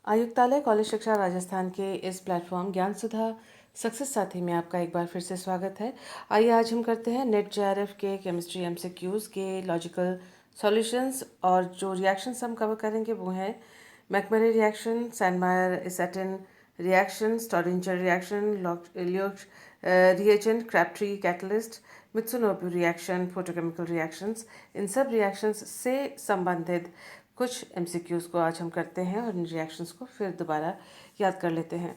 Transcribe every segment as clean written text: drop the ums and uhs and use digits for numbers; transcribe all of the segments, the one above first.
आयुक्तालय कॉलेज शिक्षा राजस्थान के इस प्लेटफॉर्म ज्ञान सुधा सक्सेस साथी में आपका एक बार फिर से स्वागत है। आइए आज हम करते हैं नेट जेआरएफ के केमिस्ट्री एमसीक्यूज के लॉजिकल सॉल्यूशंस। और जो रिएक्शंस हम कवर करेंगे वो हैं मैकमरे रिएक्शन, सैनमायर एसेटिन रिएक्शन, स्टोरिंजर रिएक्शन, लियोक्स reagent, Crabtree catalyst, Mitsunobu reaction, photochemical reactions. इन सब रिएक्शंस से संबंधित कुछ एमसीक्यूज़ को आज हम करते हैं और इन रिएक्शंस को फिर दोबारा याद कर लेते हैं।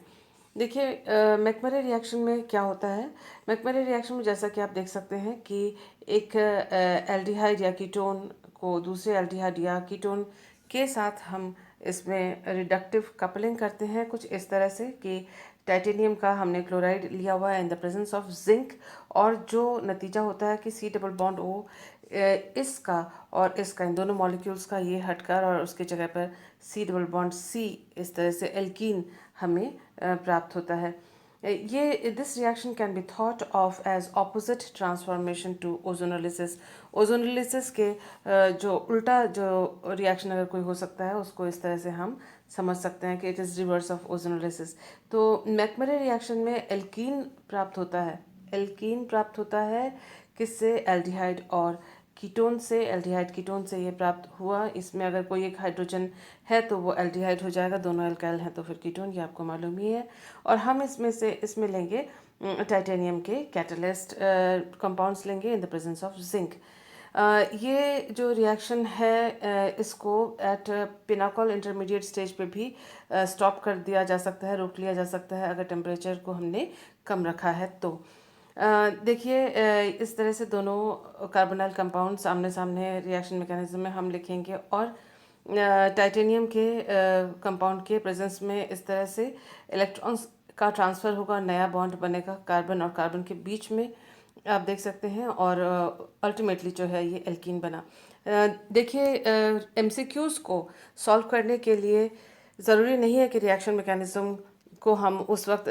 देखिए मैकमरे रिएक्शन में क्या होता है। मैकमरे रिएक्शन में जैसा कि आप देख सकते हैं कि एक एल्डिहाइड या कीटोन को दूसरे एल्डिहाइड या कीटोन के साथ हम इसमें रिडक्टिव कपलिंग करते हैं कुछ इस तरह से कि टाइटेनियम का हमने क्लोराइड लिया हुआ है in the presence of zinc, और जो नतीजा होता है कि सी डबल बॉन्ड ओ इसका और इसका, इन दोनों मॉलिक्यूल्स का ये हटकर और उसके जगह पर सी डबल बॉन्ड सी, इस तरह से एल्कीन हमें प्राप्त होता है। ये this reaction can be thought of as opposite transformation to ozonolysis. Ozonolysis के जो उल्टा जो रिएक्शन अगर कोई हो सकता है उसको इस तरह से हम समझ सकते हैं कि it is reverse of ozonolysis. तो मैकमरे रिएक्शन में एल्कीन प्राप्त होता है। एल्कीन प्राप्त होता है किससे? एल्डिहाइड और कीटोन से। एल्डिहाइड कीटोन से ये प्राप्त हुआ। इसमें अगर कोई एक हाइड्रोजन है तो वो एल्डिहाइड हो जाएगा, दोनों एल्काइल हैं तो फिर कीटोन, ये आपको मालूम ही है। और हम इसमें लेंगे टाइटेनियम के कैटलिस्ट कंपाउंड्स लेंगे in the presence of zinc. ये जो रिएक्शन है इसको एट पिनाकॉल इंटरमीडिएट स्टेज पे भी स्टॉप कर दिया जा सकता है, रोक लिया जा सकता है अगर टेम्परेचर को हमने कम रखा है तो। देखिए इस तरह से दोनों कार्बोनाइल कंपाउंड आमने सामने रिएक्शन मैकेनिज्म में हम लिखेंगे और टाइटेनियम के कंपाउंड के प्रेजेंस में इस तरह से इलेक्ट्रॉन्स का ट्रांसफ़र होगा, नया बॉन्ड बनेगा कार्बन और कार्बन के बीच में, आप देख सकते हैं, और अल्टीमेटली जो है ये एल्कीन बना। देखिए एमसीक्यूज़ को सॉल्व करने के लिए ज़रूरी नहीं है कि रिएक्शन मैकेनिज्म को हम उस वक्त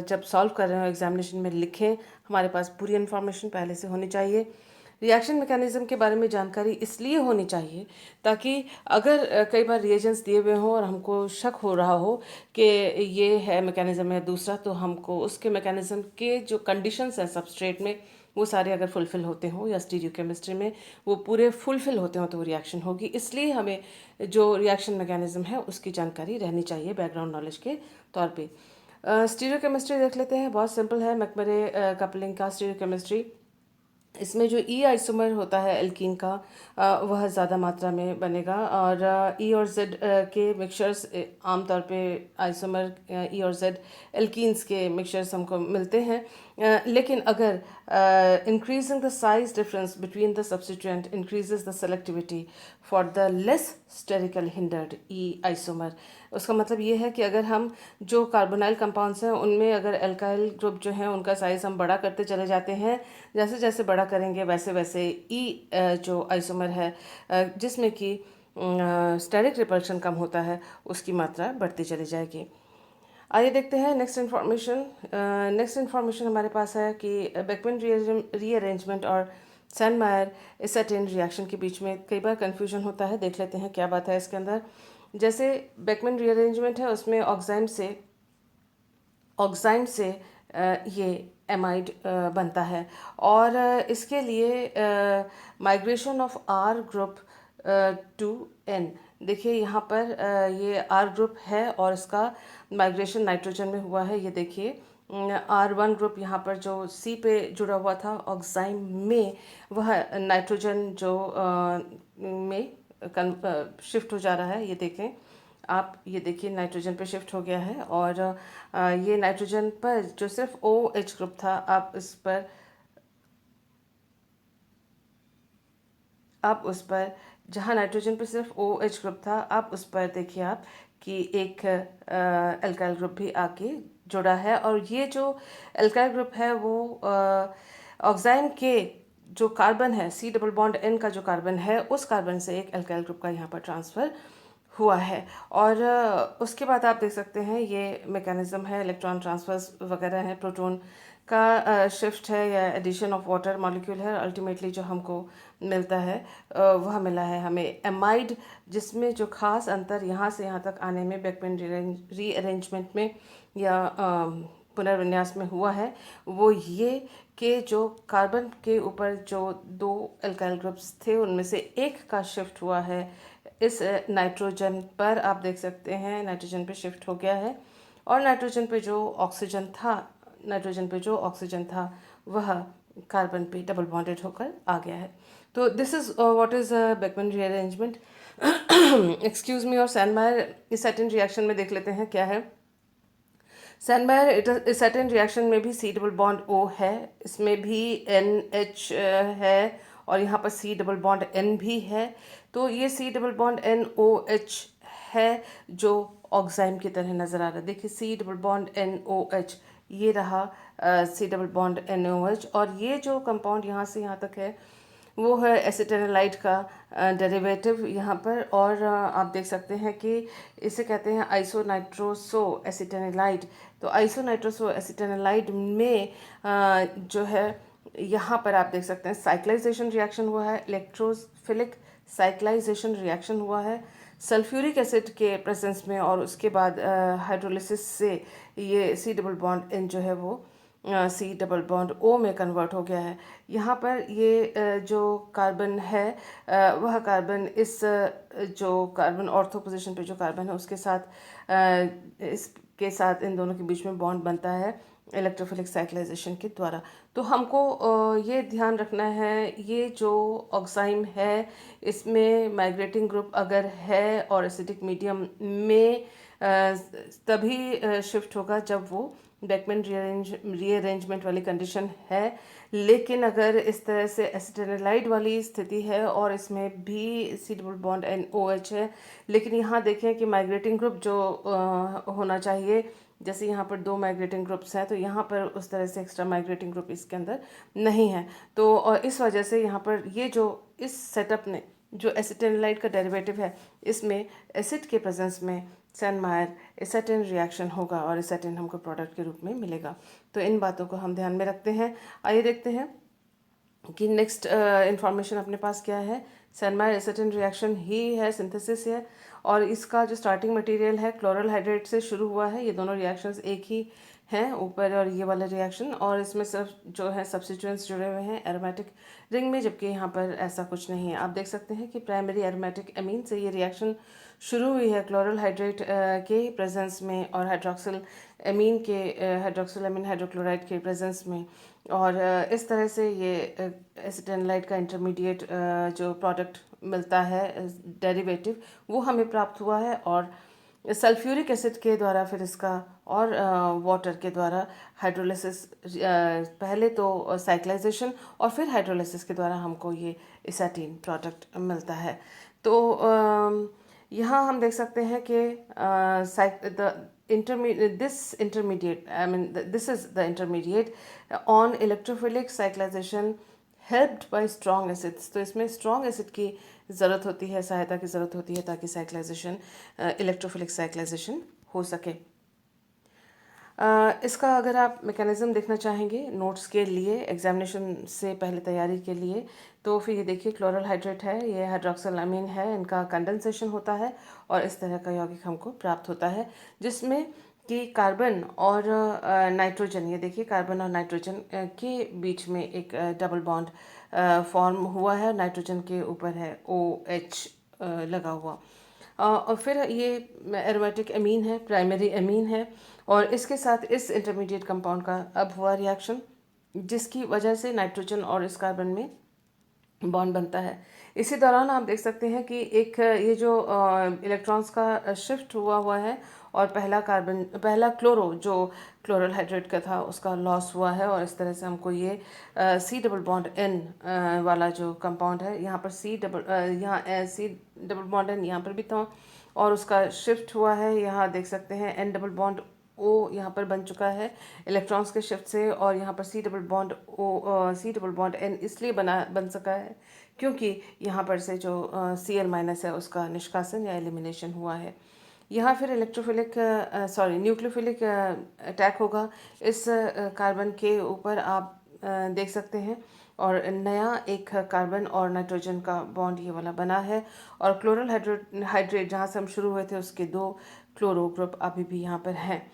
जब सॉल्व कर रहे हो एग्जामिनेशन में लिखें। हमारे पास पूरी इन्फॉर्मेशन पहले से होनी चाहिए। रिएक्शन मैकेनिज्म के बारे में जानकारी इसलिए होनी चाहिए ताकि अगर कई बार रिएजेंट्स दिए हुए हों और हमको शक हो रहा हो कि ये है मैकेनिज्म है दूसरा, तो हमको उसके मैकेनिज्म के जो कंडीशंस हैं सबस्ट्रेट में वो सारे अगर फुलफिल होते हों या स्टीरियोकेमिस्ट्री में वो पूरे फुलफिल होते हों तो वो रिएक्शन होगी। इसलिए हमें जो रिएक्शन मैकेनिज्म है उसकी जानकारी रहनी चाहिए बैकग्राउंड नॉलेज के तौर पे। स्टीरियोकेमिस्ट्री देख लेते हैं, बहुत सिंपल है मैकमरे कपलिंग का स्टीरियोकेमिस्ट्री। इसमें जो ई आइसोमर होता है एल्कीन का वह ज़्यादा मात्रा में बनेगा, और ई और जेड के मिक्सचर्स आमतौर पे आइसोमर ई और जेड एल्कीन्स के मिक्सचर्स हमको मिलते हैं। लेकिन अगर increasing the size difference between the substituent increases the selectivity for the less sterical hindered E isomer, उसका मतलब ये है कि अगर हम जो कार्बोनाइल कंपाउंड्स हैं उनमें अगर एल्काइल ग्रुप जो है उनका साइज़ हम बड़ा करते चले जाते हैं, जैसे जैसे बड़ा करेंगे वैसे वैसे ई जो आइसोमर है जिसमें कि स्टेरिक रिपल्शन कम होता है उसकी मात्रा बढ़ती चली जाएगी। आइए देखते हैं नेक्स्ट इन्फॉर्मेशन। नेक्स्ट इन्फॉर्मेशन हमारे पास है कि बेकमैन रीअरेंजमेंट और सैनमायर एसेटिन रिएक्शन के बीच में कई बार कन्फ्यूजन होता है। देख लेते हैं क्या बात है इसके अंदर। जैसे बेकमैन रीअरेंजमेंट है उसमें ऑक्साइम से ये एमाइड बनता है, और इसके लिए migration of R group to N. देखिए यहाँ पर ये आर ग्रुप है और इसका माइग्रेशन नाइट्रोजन में हुआ है। ये देखिए R1 ग्रुप यहाँ पर जो सी पे जुड़ा हुआ था ऑक्साइम में, वह नाइट्रोजन जो में शिफ्ट हो जा रहा है। ये देखें आप, ये देखिए नाइट्रोजन पे शिफ्ट हो गया है, और ये नाइट्रोजन पर जो सिर्फ OH ग्रुप था आप उस पर जहाँ नाइट्रोजन पे सिर्फ OH ग्रुप था आप उस पर देखिए आप कि एक एल्काइल ग्रुप भी आके जुड़ा है, और ये जो एल्काइल ग्रुप है वो ऑक्साइम के जो कार्बन है सी डबल बॉन्ड एन का जो कार्बन है उस कार्बन से एक एल्काइल ग्रुप का यहाँ पर ट्रांसफ़र हुआ है। और उसके बाद आप देख सकते हैं ये मैकेनिज्म है, इलेक्ट्रॉन ट्रांसफर्स वगैरह हैं, प्रोटॉन का शिफ्ट है या एडिशन ऑफ वाटर मॉलिक्यूल है, अल्टीमेटली जो हमको मिलता है वह मिला है हमें एमाइड, जिसमें जो खास अंतर यहाँ से यहाँ तक आने में बेकमैन रीअरेंजमेंट में या पुनर्विन्यास में हुआ है वो ये कि जो कार्बन के ऊपर जो दो एल्काइल ग्रुप्स थे उनमें से एक का शिफ्ट हुआ है इस नाइट्रोजन पर, आप देख सकते हैं नाइट्रोजन पे शिफ्ट हो गया है, और नाइट्रोजन पे जो ऑक्सीजन था वह कार्बन पे डबल बॉन्डेड होकर आ गया है। तो this is what is Beckmann rearrangement. Excuse me. और सैनमायर इस सेटिन रिएक्शन में देख लेते हैं क्या है। सैनमायर सेटिन रिएक्शन में भी सी डबल बॉन्ड ओ है, इसमें भी एन एच है, और यहाँ पर सी डबल बॉन्ड एन भी है। तो ये C double bond N O H है जो ऑक्साइम की तरह नज़र आ रहा है। देखिए C double bond N O H, ये रहा C double bond N O H, और ये जो कंपाउंड यहाँ से यहाँ तक है वो है एसिटेनालाइड का डेरिवेटिव यहाँ पर। और आप देख सकते हैं कि इसे कहते हैं आइसोनाइट्रोसो एसिटेनालाइड। तो आइसोनाइट्रोसो एसिटेनालाइड में जो है यहाँ पर आप देख सकते हैं साइक्लाइजेशन रिएक्शन हुआ है, इलेक्ट्रोफिलिक साइक्लाइजेशन रिएक्शन हुआ है सल्फ्यूरिक एसिड के प्रेजेंस में, और उसके बाद हाइड्रोलिसिस से ये सी डबल बॉन्ड एन जो है वो सी डबल बॉन्ड ओ में कन्वर्ट हो गया है। यहाँ पर ये जो कार्बन है वह कार्बन इस जो कार्बन ऑर्थो पोजीशन पे जो कार्बन है उसके साथ इसके साथ इन दोनों के बीच में बॉन्ड बनता है इलेक्ट्रोफिलिक साइक्लाइजेशन के द्वारा। तो हमको ये ध्यान रखना है ये जो ऑक्साइम है इसमें माइग्रेटिंग ग्रुप अगर है और एसिडिक मीडियम में तभी शिफ्ट होगा जब वो बेकमैन रीअरेंजमेंट वाली कंडीशन है। लेकिन अगर इस तरह से एसिटेनालाइड वाली स्थिति है और इसमें भी C double bond N O H है, लेकिन यहाँ देखें कि माइग्रेटिंग ग्रुप जो होना चाहिए, जैसे यहाँ पर दो माइग्रेटिंग ग्रुप्स हैं तो यहाँ पर उस तरह से एक्स्ट्रा माइग्रेटिंग ग्रुप इसके अंदर नहीं है। तो और इस वजह से यहाँ पर ये जो इस सेटअप ने जो एसिटेनालाइड का डेरिवेटिव है इसमें एसिड के प्रेजेंस में सैनमायर एसेटिन रिएक्शन होगा और एसेटिन हमको प्रोडक्ट के रूप में मिलेगा। तो इन बातों को हम ध्यान में रखते हैं। आइए देखते हैं कि नेक्स्ट इंफॉर्मेशन अपने पास क्या है। सैनमायर एसेटिन रिएक्शन ही है, सिंथेसिस है, और इसका जो स्टार्टिंग मटेरियल है क्लोरल हाइड्रेट से शुरू हुआ है। ये दोनों रिएक्शंस एक ही हैं, ऊपर और ये वाला रिएक्शन, और इसमें सिर्फ जो है सब्स्टिट्यूएंट्स जुड़े हुए हैं एरोमेटिक रिंग में, जबकि यहाँ पर ऐसा कुछ नहीं है। आप देख सकते हैं कि प्राइमरी एरोमेटिक अमीन से ये रिएक्शन शुरू हुई है क्लोरल हाइड्रेट के प्रेजेंस में और हाइड्रोक्सिल अमीन हाइड्रोक्लोराइड के प्रेजेंस में, और इस तरह से ये एसिटेनालाइड का इंटरमीडिएट जो प्रोडक्ट मिलता है डेरिवेटिव वो हमें प्राप्त हुआ है, और सल्फ्यूरिक एसिड के द्वारा फिर इसका और वाटर के द्वारा हाइड्रोलिसिस, पहले तो साइक्लाइजेशन और फिर हाइड्रोलिसिस के द्वारा हमको ये एसेटीन प्रोडक्ट मिलता है। तो यहाँ हम देख सकते हैं कि this is the intermediate on electrophilic cyclization helped by strong acids। तो इसमें strong acid की ज़रूरत होती है, सहायता की ज़रूरत होती है ताकि साइक्लाइजेशन इलेक्ट्रोफिलिक साइक्लाइजेशन हो सके। इसका अगर आप मैकेनिज़्म देखना चाहेंगे नोट्स के लिए, एग्जामिनेशन से पहले तैयारी के लिए, तो फिर ये देखिए क्लोरल हाइड्रेट है, ये हाइड्रोक्सिल अमीन है, इनका कंडेंसेशन होता है और इस तरह का यौगिक हमको प्राप्त होता है जिसमें कि कार्बन और नाइट्रोजन, ये देखिए कार्बन और नाइट्रोजन के बीच में एक डबल बॉन्ड फॉर्म हुआ है, नाइट्रोजन के ऊपर है OH लगा हुआ, और फिर ये एरोमेटिक अमीन है, प्राइमरी अमीन है, और इसके साथ इस इंटरमीडिएट कंपाउंड का अब हुआ रिएक्शन जिसकी वजह से नाइट्रोजन और इस कार्बन में बॉन्ड बनता है। इसी दौरान आप देख सकते हैं कि एक ये जो इलेक्ट्रॉन्स का शिफ्ट हुआ है और पहला क्लोरो जो क्लोरल हाइड्रेट का था उसका लॉस हुआ है, और इस तरह से हमको ये सी डबल बॉन्ड एन वाला जो कंपाउंड है, यहाँ पर सी डबल बॉन्ड एन यहाँ पर भी था और उसका शिफ्ट हुआ है। यहाँ देख सकते हैं एन डबल बॉन्ड ओ यहाँ पर बन चुका है इलेक्ट्रॉन्स के शिफ्ट से, और यहाँ पर सी डबल बॉन्ड एन इसलिए बन सका है क्योंकि यहाँ पर से जो Cl- है उसका निष्कासन या एलिमिनेशन हुआ है। यहाँ फिर न्यूक्लियोफिलिक अटैक होगा इस कार्बन के ऊपर, आप देख सकते हैं। और नया एक कार्बन और नाइट्रोजन का बॉन्ड ये वाला बना है। और क्लोरल हाइड्रेट जहाँ से हम शुरू हुए थे उसके 2 क्लोरो ग्रुप अभी भी यहाँ पर हैं।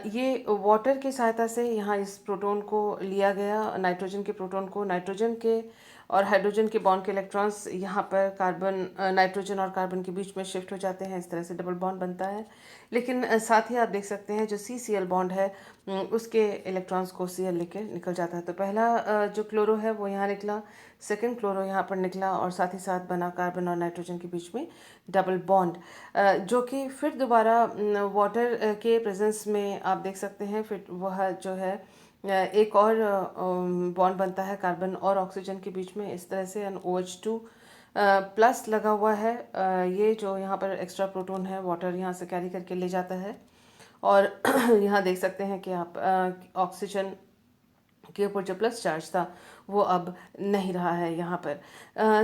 ये वाटर की सहायता से यहाँ इस प्रोटॉन को लिया गया, नाइट्रोजन के प्रोटॉन को, नाइट्रोजन के और हाइड्रोजन के बॉन्ड के इलेक्ट्रॉन्स यहाँ पर नाइट्रोजन और कार्बन के बीच में शिफ्ट हो जाते हैं। इस तरह से डबल बॉन्ड बनता है। लेकिन साथ ही आप देख सकते हैं जो CCl बॉन्ड है उसके इलेक्ट्रॉन्स को Cl लेके निकल जाता है। तो पहला जो क्लोरो है वो यहाँ निकला, सेकंड क्लोरो यहाँ पर निकला, और साथ ही साथ बना कार्बन और नाइट्रोजन के बीच में डबल बॉन्ड, जो कि फिर दोबारा वाटर के प्रेजेंस में आप देख सकते हैं। फिर वह जो है एक और बॉन्ड बनता है कार्बन और ऑक्सीजन के बीच में, इस तरह से NOH2 प्लस लगा हुआ है। ये जो यहाँ पर एक्स्ट्रा प्रोटॉन है वाटर यहाँ से कैरी करके ले जाता है। और यहाँ देख सकते हैं कि आप ऑक्सीजन के ऊपर जो प्लस चार्ज था वो अब नहीं रहा है यहाँ पर।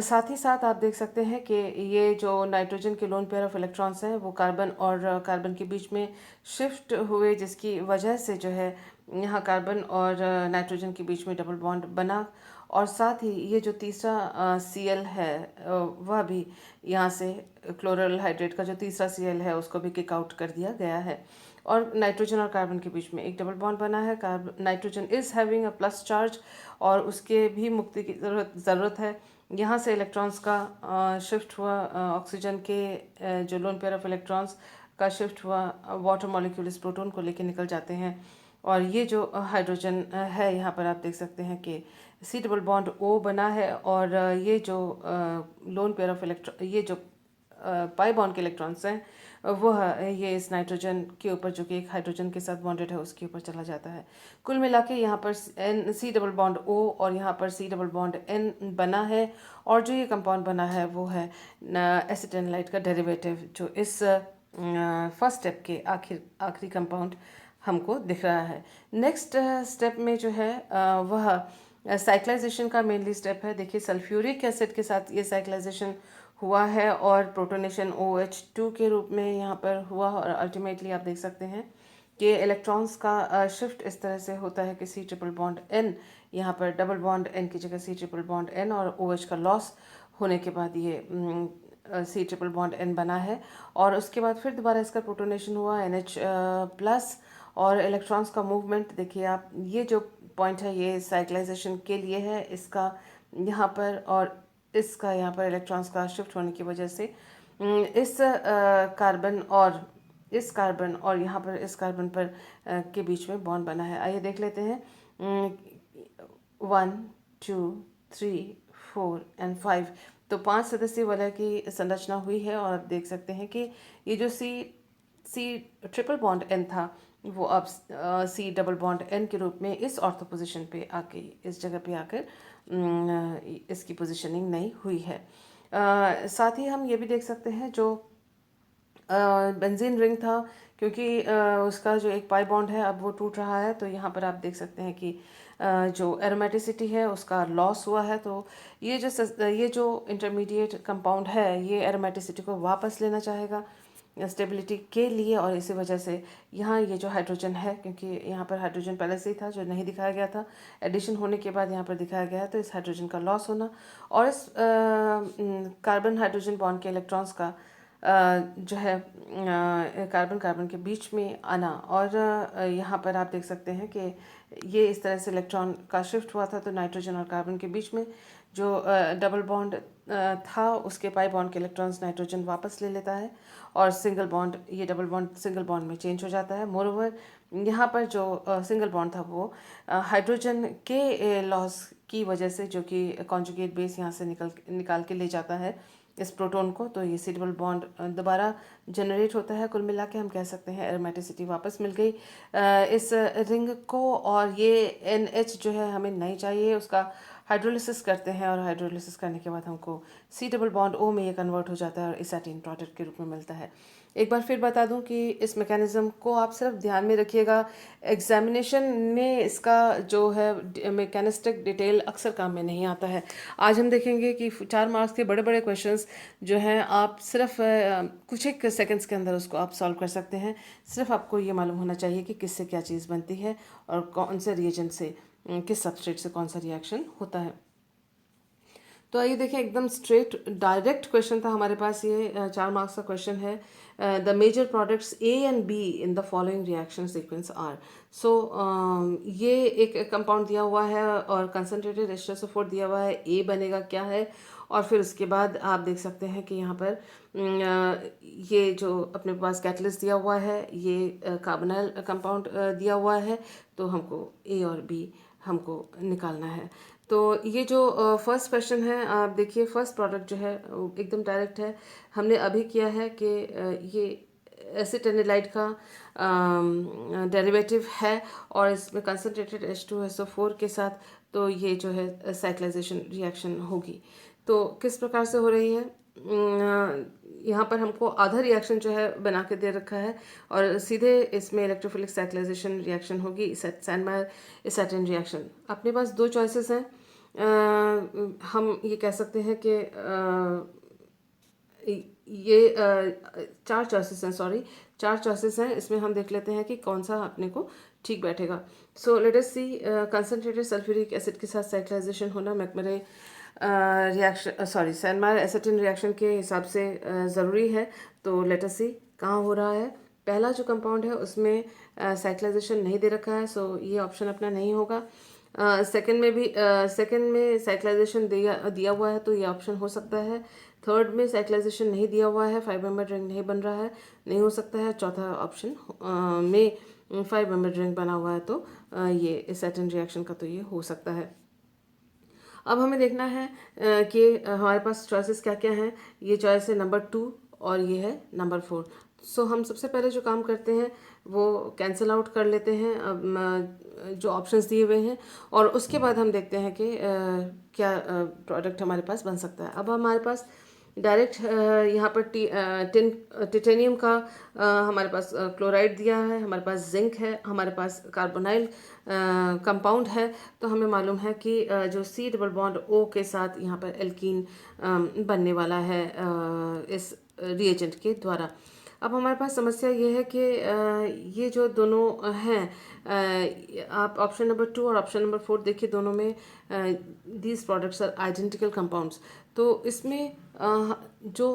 साथ ही साथ आप देख सकते हैं कि ये जो नाइट्रोजन के लोन पेयर ऑफ इलेक्ट्रॉन्स हैं वो कार्बन और कार्बन के बीच में शिफ्ट हुए, जिसकी वजह से जो है यहाँ कार्बन और नाइट्रोजन के बीच में डबल बॉन्ड बना। और साथ ही ये जो तीसरा Cl है वह भी यहाँ से क्लोरल हाइड्रेट का जो तीसरा Cl है उसको भी किक आउट कर दिया गया है। और नाइट्रोजन और कार्बन के बीच में एक डबल बॉन्ड बना है। Nitrogen is having a plus charge और उसके भी मुक्ति की ज़रूरत है। यहाँ से इलेक्ट्रॉन्स का शिफ्ट हुआ, ऑक्सीजन के जो लोन पेयर ऑफ इलेक्ट्रॉन्स का शिफ्ट हुआ, वाटर मॉलिक्यूल इस प्रोटॉन को लेके निकल जाते हैं। और ये जो हाइड्रोजन है यहाँ पर आप देख सकते हैं कि C डबल बॉन्ड O बना है। और ये जो लोन पेयर ऑफ ये जो पाई बॉन्ड के इलेक्ट्रॉन्स हैं वह ये इस नाइट्रोजन के ऊपर जो कि एक हाइड्रोजन के साथ बॉन्डेड है उसके ऊपर चला जाता है। कुल मिला के यहाँ पर C डबल बॉन्ड O और यहाँ पर C डबल बॉन्ड N बना है। और जो ये कंपाउंड बना है वो है एसिटेनलाइट का डेरिवेटिव, जो इस फर्स्ट स्टेप के आखिरी कंपाउंड हमको दिख रहा है। नेक्स्ट स्टेप में जो है वह साइक्लाइजेशन का मेनली स्टेप है। देखिए सल्फ्यूरिक एसिड के साथ ये साइक्लाइजेशन हुआ है और प्रोटोनेशन OH2 के रूप में यहाँ पर हुआ। और अल्टीमेटली आप देख सकते हैं कि इलेक्ट्रॉन्स का शिफ्ट इस तरह से होता है कि C ट्रिपल बॉन्ड N, यहाँ पर डबल बॉन्ड N की जगह C ट्रिपल बॉन्ड N, और OH का लॉस होने के बाद ये C ट्रिपल बॉन्ड N बना है। और उसके बाद फिर दोबारा इसका प्रोटोनेशन हुआ NH प्लस, और इलेक्ट्रॉन्स का मूवमेंट देखिए आप, ये जो पॉइंट है ये साइक्लाइजेशन के लिए है इसका यहाँ पर, और इसका यहाँ पर इलेक्ट्रॉन्स का शिफ्ट होने की वजह से इस कार्बन और यहाँ पर इस कार्बन पर के बीच में बॉन्ड बना है। आइए देख लेते हैं 1 2 3 4 एंड 5, तो 5 सदस्य वलय की संरचना हुई है। और आप देख सकते हैं कि ये जो सी ट्रिपल बॉन्ड N था वो अब C डबल बॉन्ड N के रूप में इस ऑर्थो पोजीशन पे आके, इस जगह पे आकर इसकी पोजीशनिंग नहीं हुई है। साथ ही हम ये भी देख सकते हैं जो बेंजीन रिंग था, क्योंकि उसका जो एक पाई बॉन्ड है अब वो टूट रहा है, तो यहाँ पर आप देख सकते हैं कि जो एरोमेटिसिटी है उसका लॉस हुआ है। तो ये जो इंटरमीडिएट कंपाउंड है ये एरोमेटिसिटी को वापस लेना चाहेगा स्टेबिलिटी के लिए, और इसी वजह से यहाँ ये जो हाइड्रोजन है, क्योंकि यहाँ पर हाइड्रोजन पहले से ही था जो नहीं दिखाया गया था, एडिशन होने के बाद यहाँ पर दिखाया गया है, तो इस हाइड्रोजन का लॉस होना और इस कार्बन हाइड्रोजन बॉन्ड के इलेक्ट्रॉन्स का जो है कार्बन कार्बन के बीच में आना। और यहाँ पर आप देख सकते हैं कि ये इस तरह से इलेक्ट्रॉन का शिफ्ट हुआ था, तो नाइट्रोजन और कार्बन के बीच में जो डबल बॉन्ड था उसके पाई बॉन्ड के इलेक्ट्रॉन्स नाइट्रोजन वापस ले लेता है, और सिंगल बॉन्ड, ये डबल बॉन्ड सिंगल बॉन्ड में चेंज हो जाता है। मोरओवर यहाँ पर जो सिंगल बॉन्ड था वो हाइड्रोजन के लॉस की वजह से, जो कि कॉन्जुगेट बेस यहाँ से निकाल के ले जाता है इस प्रोटॉन को, तो ये C डबल बॉन्ड दोबारा जनरेट होता है। कुल मिला के हम कह सकते हैं एरोमेटिसिटी वापस मिल गई इस रिंग को। और ये NH जो है हमें नहीं चाहिए, उसका हाइड्रोलिसिस करते हैं और हाइड्रोलिसिस करने के बाद हमको सी डबल बॉन्ड ओ में ये कन्वर्ट हो जाता है और एसाटीन प्रोडक्ट के रूप में मिलता है। एक बार फिर बता दूं कि इस मैकेनिज़्म को आप सिर्फ ध्यान में रखिएगा, एग्जामिनेशन में इसका जो है मैकेनिस्टिक डिटेल अक्सर काम में नहीं आता है। आज हम देखेंगे कि 4 मार्क्स के बड़े बड़े क्वेश्चंस जो हैं आप सिर्फ कुछ एक सेकंड्स के अंदर उसको आप सॉल्व कर सकते हैं। सिर्फ आपको ये मालूम होना चाहिए कि किससे क्या चीज़ बनती है और कौन से रिएजेंट से किस सबस्ट्रेट से कौन सा रिएक्शन होता है। तो आइए देखें, एकदम स्ट्रेट डायरेक्ट क्वेश्चन था हमारे पास। ये 4 मार्क्स का क्वेश्चन है। The major products A and B in the following reaction sequence are. So ये एक कंपाउंड दिया हुआ है और कंसनट्रेटेड H2SO4 दिया हुआ है, ए बनेगा क्या है, और फिर उसके बाद आप देख सकते हैं कि यहाँ पर ये जो अपने पास कैटलिस्ट दिया हुआ है, ये कार्बोनाइल कंपाउंड दिया हुआ है, तो हमको ए और बी हमको निकालना है। तो ये जो फर्स्ट क्वेश्चन है, आप देखिए फर्स्ट प्रोडक्ट जो है वो एकदम डायरेक्ट है। हमने अभी किया है कि ये एसिटेनिलाइड का डेरिवेटिव है और इसमें कंसनट्रेटेड H2SO4 के साथ, तो ये जो है साइक्लाइजेशन रिएक्शन होगी। तो किस प्रकार से हो रही है, यहाँ पर हमको आधा रिएक्शन जो है बना के दे रखा है और सीधे इसमें इलेक्ट्रोफिलिक साइक्लाइजेशन रिएक्शन होगी, सैनमायर एसाटिन रिएक्शन। अपने पास 2 चॉइसेस हैं। हम ये कह सकते हैं कि ये 4 चॉइसेस हैं, सॉरी 4 चॉइसेस हैं। इसमें हम देख लेते हैं कि कौन सा अपने को ठीक बैठेगा। सो लेट अस सी, कंसनट्रेटेड सल्फ्यूरिक एसिड के साथ साइक्लाइजेशन होना मैकमरे रिएक्शन सैनमायर एसाटिन रिएक्शन के हिसाब से ज़रूरी है। तो लेट अस सी कहाँ हो रहा है। पहला जो कंपाउंड है उसमें साइक्लाइजेशन नहीं दे रखा है, सो ये ऑप्शन अपना नहीं होगा। सेकंड में साइक्लाइजेशन दिया हुआ है, तो ये ऑप्शन हो सकता है। थर्ड में साइक्लाइजेशन नहीं दिया हुआ है, 5 मेंबर रिंग नहीं बन रहा है, नहीं हो सकता है। चौथा ऑप्शन में 5 मेंबर रिंग बना हुआ है, तो ये एसाटिन रिएक्शन का तो ये हो सकता है। अब हमें देखना है कि हमारे पास चॉइसेस क्या क्या हैं। ये चॉइस है नंबर 2 और ये है नंबर 4। सो हम सबसे पहले जो काम करते हैं वो कैंसिल आउट कर लेते हैं जो ऑप्शंस दिए हुए हैं, और उसके बाद हम देखते हैं कि क्या प्रोडक्ट हमारे पास बन सकता है। अब हमारे पास डायरेक्ट यहाँ पर टिटेनियम का हमारे पास क्लोराइड दिया है, हमारे पास जिंक है, हमारे पास कार्बोनाइल कंपाउंड है। तो हमें मालूम है कि जो सी डबल बॉन्ड ओ के साथ यहाँ पर एल्कीन बनने वाला है इस रिएजेंट के द्वारा। अब हमारे पास समस्या ये है कि ये जो दोनों हैं, आप ऑप्शन नंबर 2 और ऑप्शन नंबर 4 देखिए, दोनों में these products are identical compounds. तो इसमें जो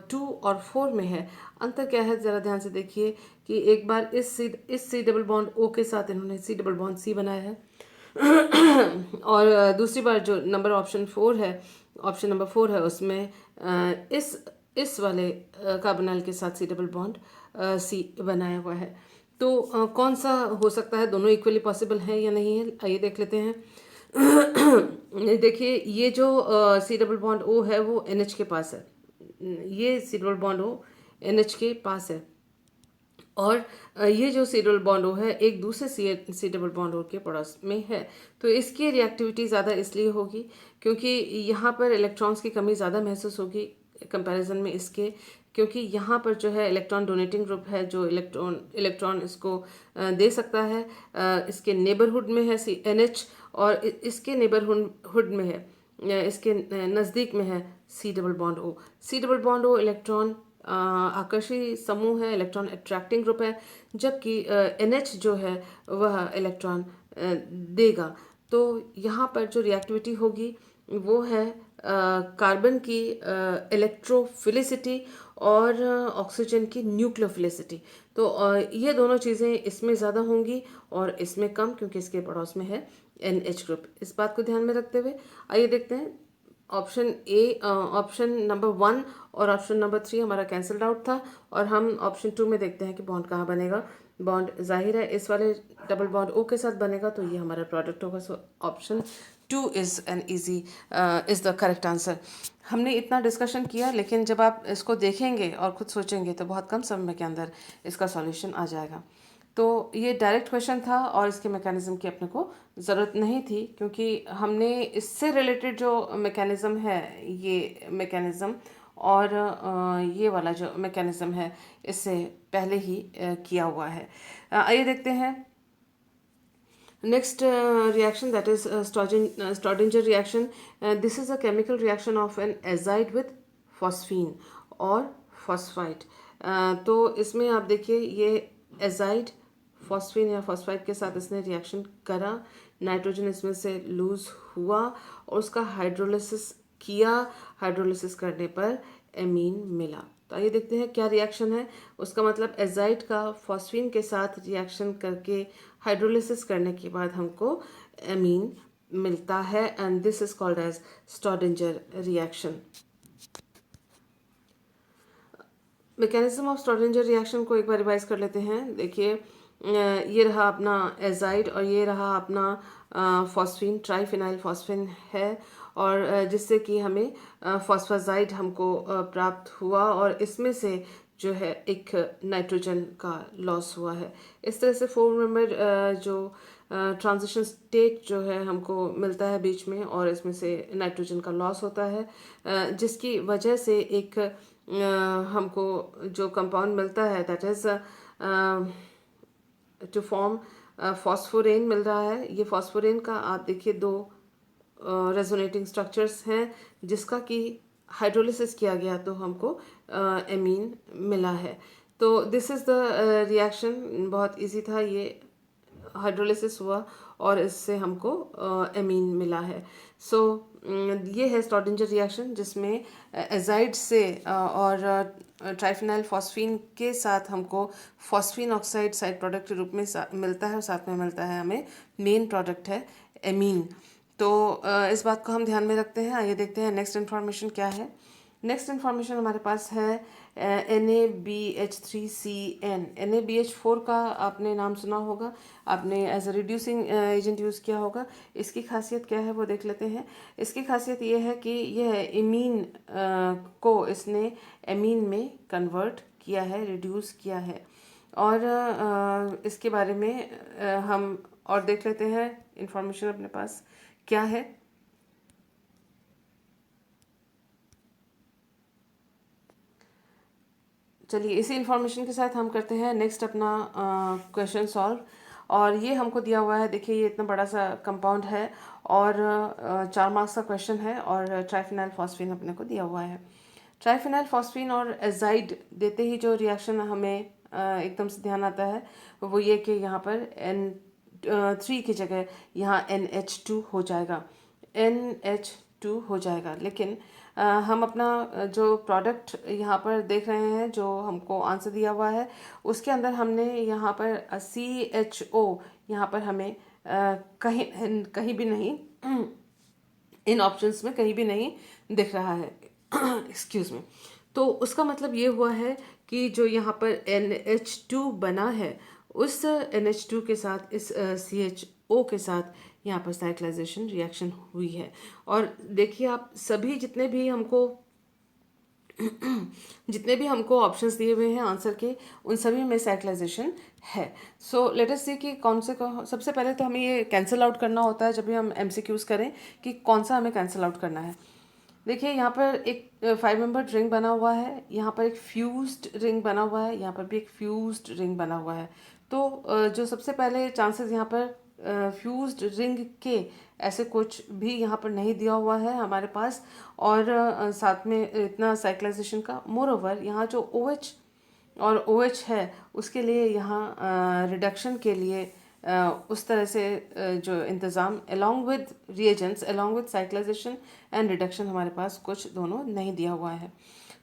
2 और 4 में है अंतर क्या है, ज़रा ध्यान से देखिए कि एक बार इस सी डबल बॉन्ड ओ के साथ इन्होंने सी डबल बॉन्ड सी बनाया है और दूसरी बार जो ऑप्शन नंबर 4 है उसमें इस वाले कार्बोनाइल के साथ सी डबल बॉन्ड सी बनाया हुआ है। तो कौन सा हो सकता है, दोनों इक्वली पॉसिबल है या नहीं है, आइए देख लेते हैं। देखिए ये जो सी डबल बॉन्ड ओ है वो NH के पास है, ये C double bond O NH के पास है, और ये जो सी डबल बॉन्ड ओ है एक दूसरे सी डबल बॉन्ड ओ के पड़ोस में है। तो इसकी रिएक्टिविटी ज़्यादा इसलिए होगी क्योंकि यहाँ पर इलेक्ट्रॉन्स की कमी ज़्यादा महसूस होगी कंपैरिजन में इसके, क्योंकि यहाँ पर जो है इलेक्ट्रॉन डोनेटिंग ग्रुप है जो इलेक्ट्रॉन इसको दे सकता है। इसके नेबरहुड में है NH और इसके नेबरहुड में है, इसके नज़दीक में है C double bond O. C double bond O electron आकर्षी समूह है, इलेक्ट्रॉन अट्रैक्टिंग ग्रुप है, जबकि NH जो है वह इलेक्ट्रॉन देगा। तो यहाँ पर जो रिएक्टिविटी होगी वो है कार्बन की इलेक्ट्रोफिलिसिटी और ऑक्सीजन की न्यूक्लियोफिलिसिटी। तो ये दोनों चीज़ें इसमें ज़्यादा होंगी और इसमें कम, क्योंकि इसके पड़ोस में है NH ग्रुप। इस बात को ध्यान में रखते हुए आइए देखते हैं ऑप्शन नंबर 1 और ऑप्शन नंबर 3 हमारा कैंसल्ड आउट था, और हम ऑप्शन 2 में देखते हैं कि बॉन्ड कहाँ बनेगा। बॉन्ड जाहिर है इस वाले डबल बॉन्ड ओ के साथ बनेगा, तो ये हमारा प्रोडक्ट होगा। So option 2 is the correct answer. हमने इतना डिस्कशन किया, लेकिन जब आप इसको देखेंगे और खुद सोचेंगे तो बहुत कम समय के अंदर इसका सॉल्यूशन आ जाएगा। तो ये डायरेक्ट क्वेश्चन था और इसके मैकेनिज्म की अपने को ज़रूरत नहीं थी, क्योंकि हमने इससे रिलेटेड जो मैकेनिज्म है, ये मैकेनिज्म और ये वाला जो मैकेनिज्म है, इससे पहले ही किया हुआ है। आइए देखते हैं next reaction, that is Staudinger reaction. This is a chemical reaction of an azide with phosphine और phosphite. तो इसमें आप देखिए, ये एजाइड फॉस्फीन या फॉस्फाइड के साथ इसने रिएक्शन करा, नाइट्रोजन इसमें से लूज हुआ और उसका हाइड्रोलिसिस किया। हाइड्रोलिसिस करने पर एमीन मिला। तो आइए देखते हैं क्या रिएक्शन है। उसका मतलब एजाइड का फॉस्फीन के साथ रिएक्शन करके हाइड्रोलिसिस करने के बाद हमको एमीन मिलता है, and this is called as Staudinger reaction. Mechanism of Staudinger reaction को एक बार रिवाइज कर लेते हैं। देखिए, ये रहा अपना एजाइड और ये रहा अपना फॉस्फीन, ट्राइफिनाइल फॉस्फीन है, और जिससे कि हमें फॉस्फाजाइड हमको प्राप्त हुआ और इसमें से जो है एक नाइट्रोजन का लॉस हुआ है। इस तरह से 4 मेंबर जो ट्रांजिशन स्टेट जो है हमको मिलता है बीच में, और इसमें से नाइट्रोजन का लॉस होता है, जिसकी वजह से एक हमको जो कंपाउंड मिलता है, दैट इज़ टू फॉर्म फॉस्फोरेन मिल रहा है। ये फॉस्फोरेन का आप देखिए 2 रेजोनेटिंग स्ट्रक्चर्स हैं, जिसका कि हाइड्रोलिसिस किया गया तो हमको एमीन मिला है। तो दिस इज़ द रिएक्शन। बहुत इजी था, ये हाइड्रोलिसिस हुआ और इससे हमको एमीन मिला है। सो ये है स्टॉडिंजर रिएक्शन, जिसमें एजाइड से और ट्राइफिनाइल फॉस्फीन के साथ हमको फॉस्फीन ऑक्साइड साइड प्रोडक्ट के रूप में मिलता है, और साथ में मिलता है हमें मेन प्रोडक्ट है एमीन। तो इस बात को हम ध्यान में रखते हैं। आइए देखते हैं नेक्स्ट इन्फॉर्मेशन क्या है। नेक्स्ट इन्फॉर्मेशन हमारे पास है NaBH3CN। NaBH4 का आपने नाम सुना होगा, आपने as a reducing agent use किया होगा। इसकी खासियत क्या है वो देख लेते हैं। इसकी खासियत ये है कि यह इमीन को इसने एमीन में कन्वर्ट किया है, रिड्यूस किया है, और इसके बारे में हम और देख लेते हैं इंफॉर्मेशन अपने पास क्या है। चलिए, इसी इन्फॉर्मेशन के साथ हम करते हैं नेक्स्ट अपना क्वेश्चन सॉल्व। और ये हमको दिया हुआ है, देखिए ये इतना बड़ा सा कंपाउंड है और 4 मार्क्स का क्वेश्चन है, और ट्राइफिनाइल फॉस्फीन अपने को दिया हुआ है। ट्राइफिनाइल फॉस्फीन और एजाइड देते ही जो रिएक्शन हमें एकदम से ध्यान आता है वो ये कि यहाँ पर N3 की जगह यहाँ NH2 हो जाएगा, NH2 हो जाएगा। लेकिन हम अपना जो प्रोडक्ट यहाँ पर देख रहे हैं, जो हमको आंसर दिया हुआ है, उसके अंदर हमने यहाँ पर CHO यहाँ पर हमें कहीं कहीं भी नहीं इन ऑप्शंस में कहीं भी नहीं दिख रहा है। Excuse me. तो उसका मतलब ये हुआ है कि जो यहाँ पर NH2 बना है, उस NH2 के साथ इस CHO के साथ यहाँ पर साइक्लाइजेशन रिएक्शन हुई है। और देखिए, आप सभी जितने भी हमको ऑप्शंस दिए हुए हैं आंसर के, उन सभी में साइक्लाइजेशन है। सो लेट अस सी कि सबसे पहले तो हमें ये कैंसिल आउट करना होता है जब भी हम MCQs करें, कि कौन सा हमें कैंसिल आउट करना है। देखिए, यहाँ पर एक 5 मेंबर रिंग बना हुआ है, यहाँ पर एक फ्यूज्ड रिंग बना हुआ है, यहाँ पर भी एक फ्यूज्ड रिंग बना हुआ है। तो जो सबसे पहले चांसेस यहाँ पर फ्यूज्ड रिंग के, ऐसे कुछ भी यहाँ पर नहीं दिया हुआ है हमारे पास, और साथ में इतना साइक्लाइजेशन का। मोर ओवर यहाँ जो OH और OH है, उसके लिए यहाँ रिडक्शन के लिए उस तरह से जो इंतज़ाम along with reagents, along with cyclisation and reduction, हमारे पास कुछ दोनों नहीं दिया हुआ है।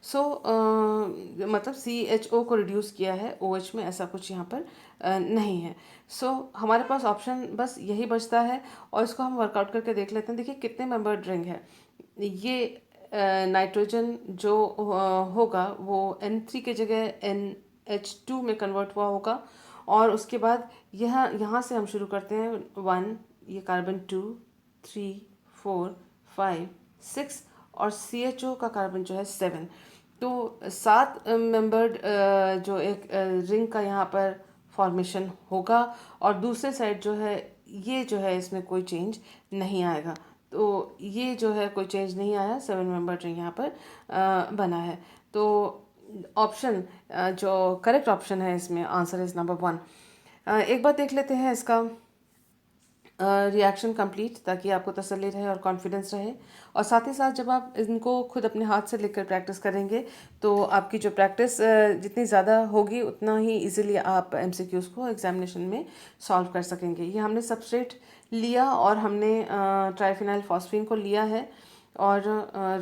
सो मतलब CHO को रिड्यूस किया है, OH में ऐसा कुछ यहाँ पर नहीं है। सो हमारे पास ऑप्शन बस यही बचता है, और इसको हम वर्कआउट करके देख लेते हैं। देखिए कितने मेंबर्ड रिंग है। ये नाइट्रोजन जो होगा वो N3 की जगह NH2 में कन्वर्ट हुआ होगा, और उसके बाद यहाँ से हम शुरू करते हैं 1, ये कार्बन 2, 3, 4, 5, 6, और CHO का कार्बन जो है 7। तो 7 मेंबर्ड जो एक रिंग का यहाँ पर फॉर्मेशन होगा, और दूसरे साइड जो है ये जो है इसमें कोई चेंज नहीं आएगा। तो ये जो है कोई चेंज नहीं आया, 7 मेंबर रिंग यहाँ पर बना है। तो ऑप्शन जो करेक्ट ऑप्शन है इसमें, आंसर इज नंबर 1। एक बार देख लेते हैं इसका रिएक्शन कंप्लीट, ताकि आपको तसल्ली रहे और कॉन्फिडेंस रहे। और साथ ही साथ जब आप इनको खुद अपने हाथ से लिखकर प्रैक्टिस करेंगे तो आपकी जो प्रैक्टिस जितनी ज़्यादा होगी उतना ही इजीली आप एमसीक्यूज़ को एग्जामिनेशन में सॉल्व कर सकेंगे। ये हमने सबस्ट्रेट लिया और हमने ट्राइफिनाइल फॉस्फीन को लिया है और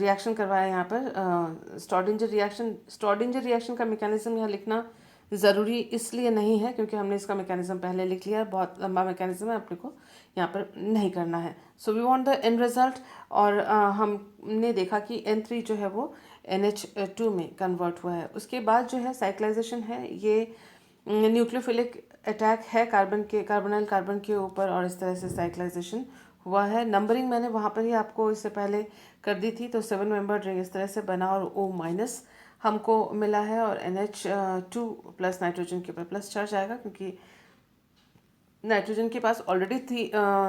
रिएक्शन करवाया यहाँ पर स्टॉर्डिंजर रिएक्शन का मैकेनिज्म यहाँ लिखना ज़रूरी इसलिए नहीं है क्योंकि हमने इसका मैकेनिज्म पहले लिख लिया है, बहुत लंबा मैकेनिज्म है, अपने को यहाँ पर नहीं करना है। So we want the end result, और हमने देखा कि N3 जो है वो NH2 में कन्वर्ट हुआ है। उसके बाद जो है साइक्लाइजेशन है, ये न्यूक्लियोफिलिक अटैक है कार्बोनाइल कार्बन के ऊपर, और इस तरह से साइक्लाइजेशन हुआ है। नंबरिंग मैंने वहाँ पर ही आपको इससे पहले कर दी थी। तो 7 मेंबर रिंग इस तरह से बना और O- हमको मिला है, और NH2 प्लस नाइट्रोजन के ऊपर प्लस चार्ज आएगा क्योंकि नाइट्रोजन के पास ऑलरेडी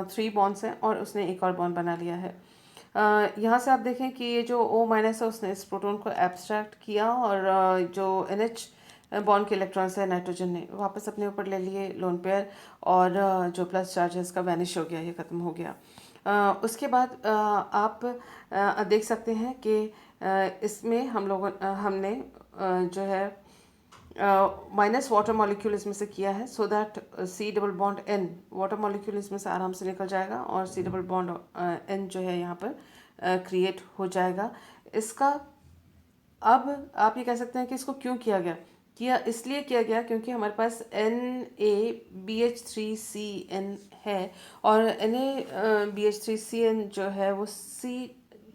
3 बॉन्ड्स हैं और उसने एक और बॉन्ड बना लिया है। यहाँ से आप देखें कि ये जो O- है उसने इस प्रोटॉन को एब्स्ट्रैक्ट किया, और जो NH बॉन्ड के इलेक्ट्रॉन्स है नाइट्रोजन ने वापस अपने ऊपर ले लिए लोन पेयर, और जो प्लस चार्ज है इसका वैनिश हो गया, ये ख़त्म हो गया। उसके बाद आप देख सकते हैं कि इसमें हमने जो है माइनस वाटर मॉलिक्यूल इसमें से किया है, so that C double bond N water molecule इसमें से आराम से निकल जाएगा, और C डबल बॉन्ड N जो है यहाँ पर क्रिएट हो जाएगा। इसका अब आप ये कह सकते हैं कि इसको क्यों किया इसलिए किया गया क्योंकि हमारे पास NaBH3CN है, और NaBH3CN जो है वो C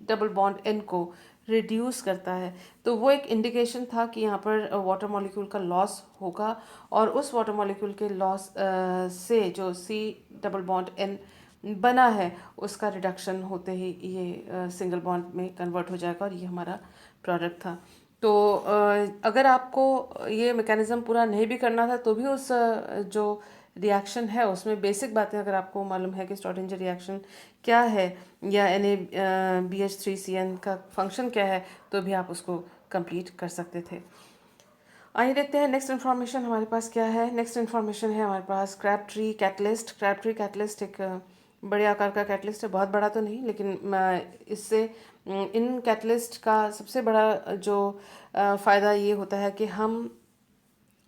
डबल बॉन्ड N को रिड्यूस करता है। तो वो एक इंडिकेशन था कि यहाँ पर वाटर मॉलिक्यूल का लॉस होगा, और उस वाटर मॉलिक्यूल के लॉस से जो C डबल बॉन्ड N बना है उसका रिडक्शन होते ही ये सिंगल बॉन्ड में कन्वर्ट हो जाएगा, और ये हमारा प्रोडक्ट था। तो अगर आपको ये मैकेनिज्म पूरा नहीं भी करना था तो भी उस जो रिएक्शन है उसमें बेसिक बातें अगर आपको मालूम है कि स्टॉर्डिंजर रिएक्शन क्या है या NaBH3CN का फंक्शन क्या है, तो भी आप उसको कंप्लीट कर सकते थे। आइए देखते हैं नेक्स्ट इन्फॉर्मेशन हमारे पास क्या है। नेक्स्ट इन्फॉर्मेशन है हमारे पास क्रैबट्री कैटलिस्ट एक बड़े आकार का कैटलिस्ट है, बहुत बड़ा तो नहीं, लेकिन इससे इन कैटलिस्ट का सबसे बड़ा जो फ़ायदा ये होता है कि हम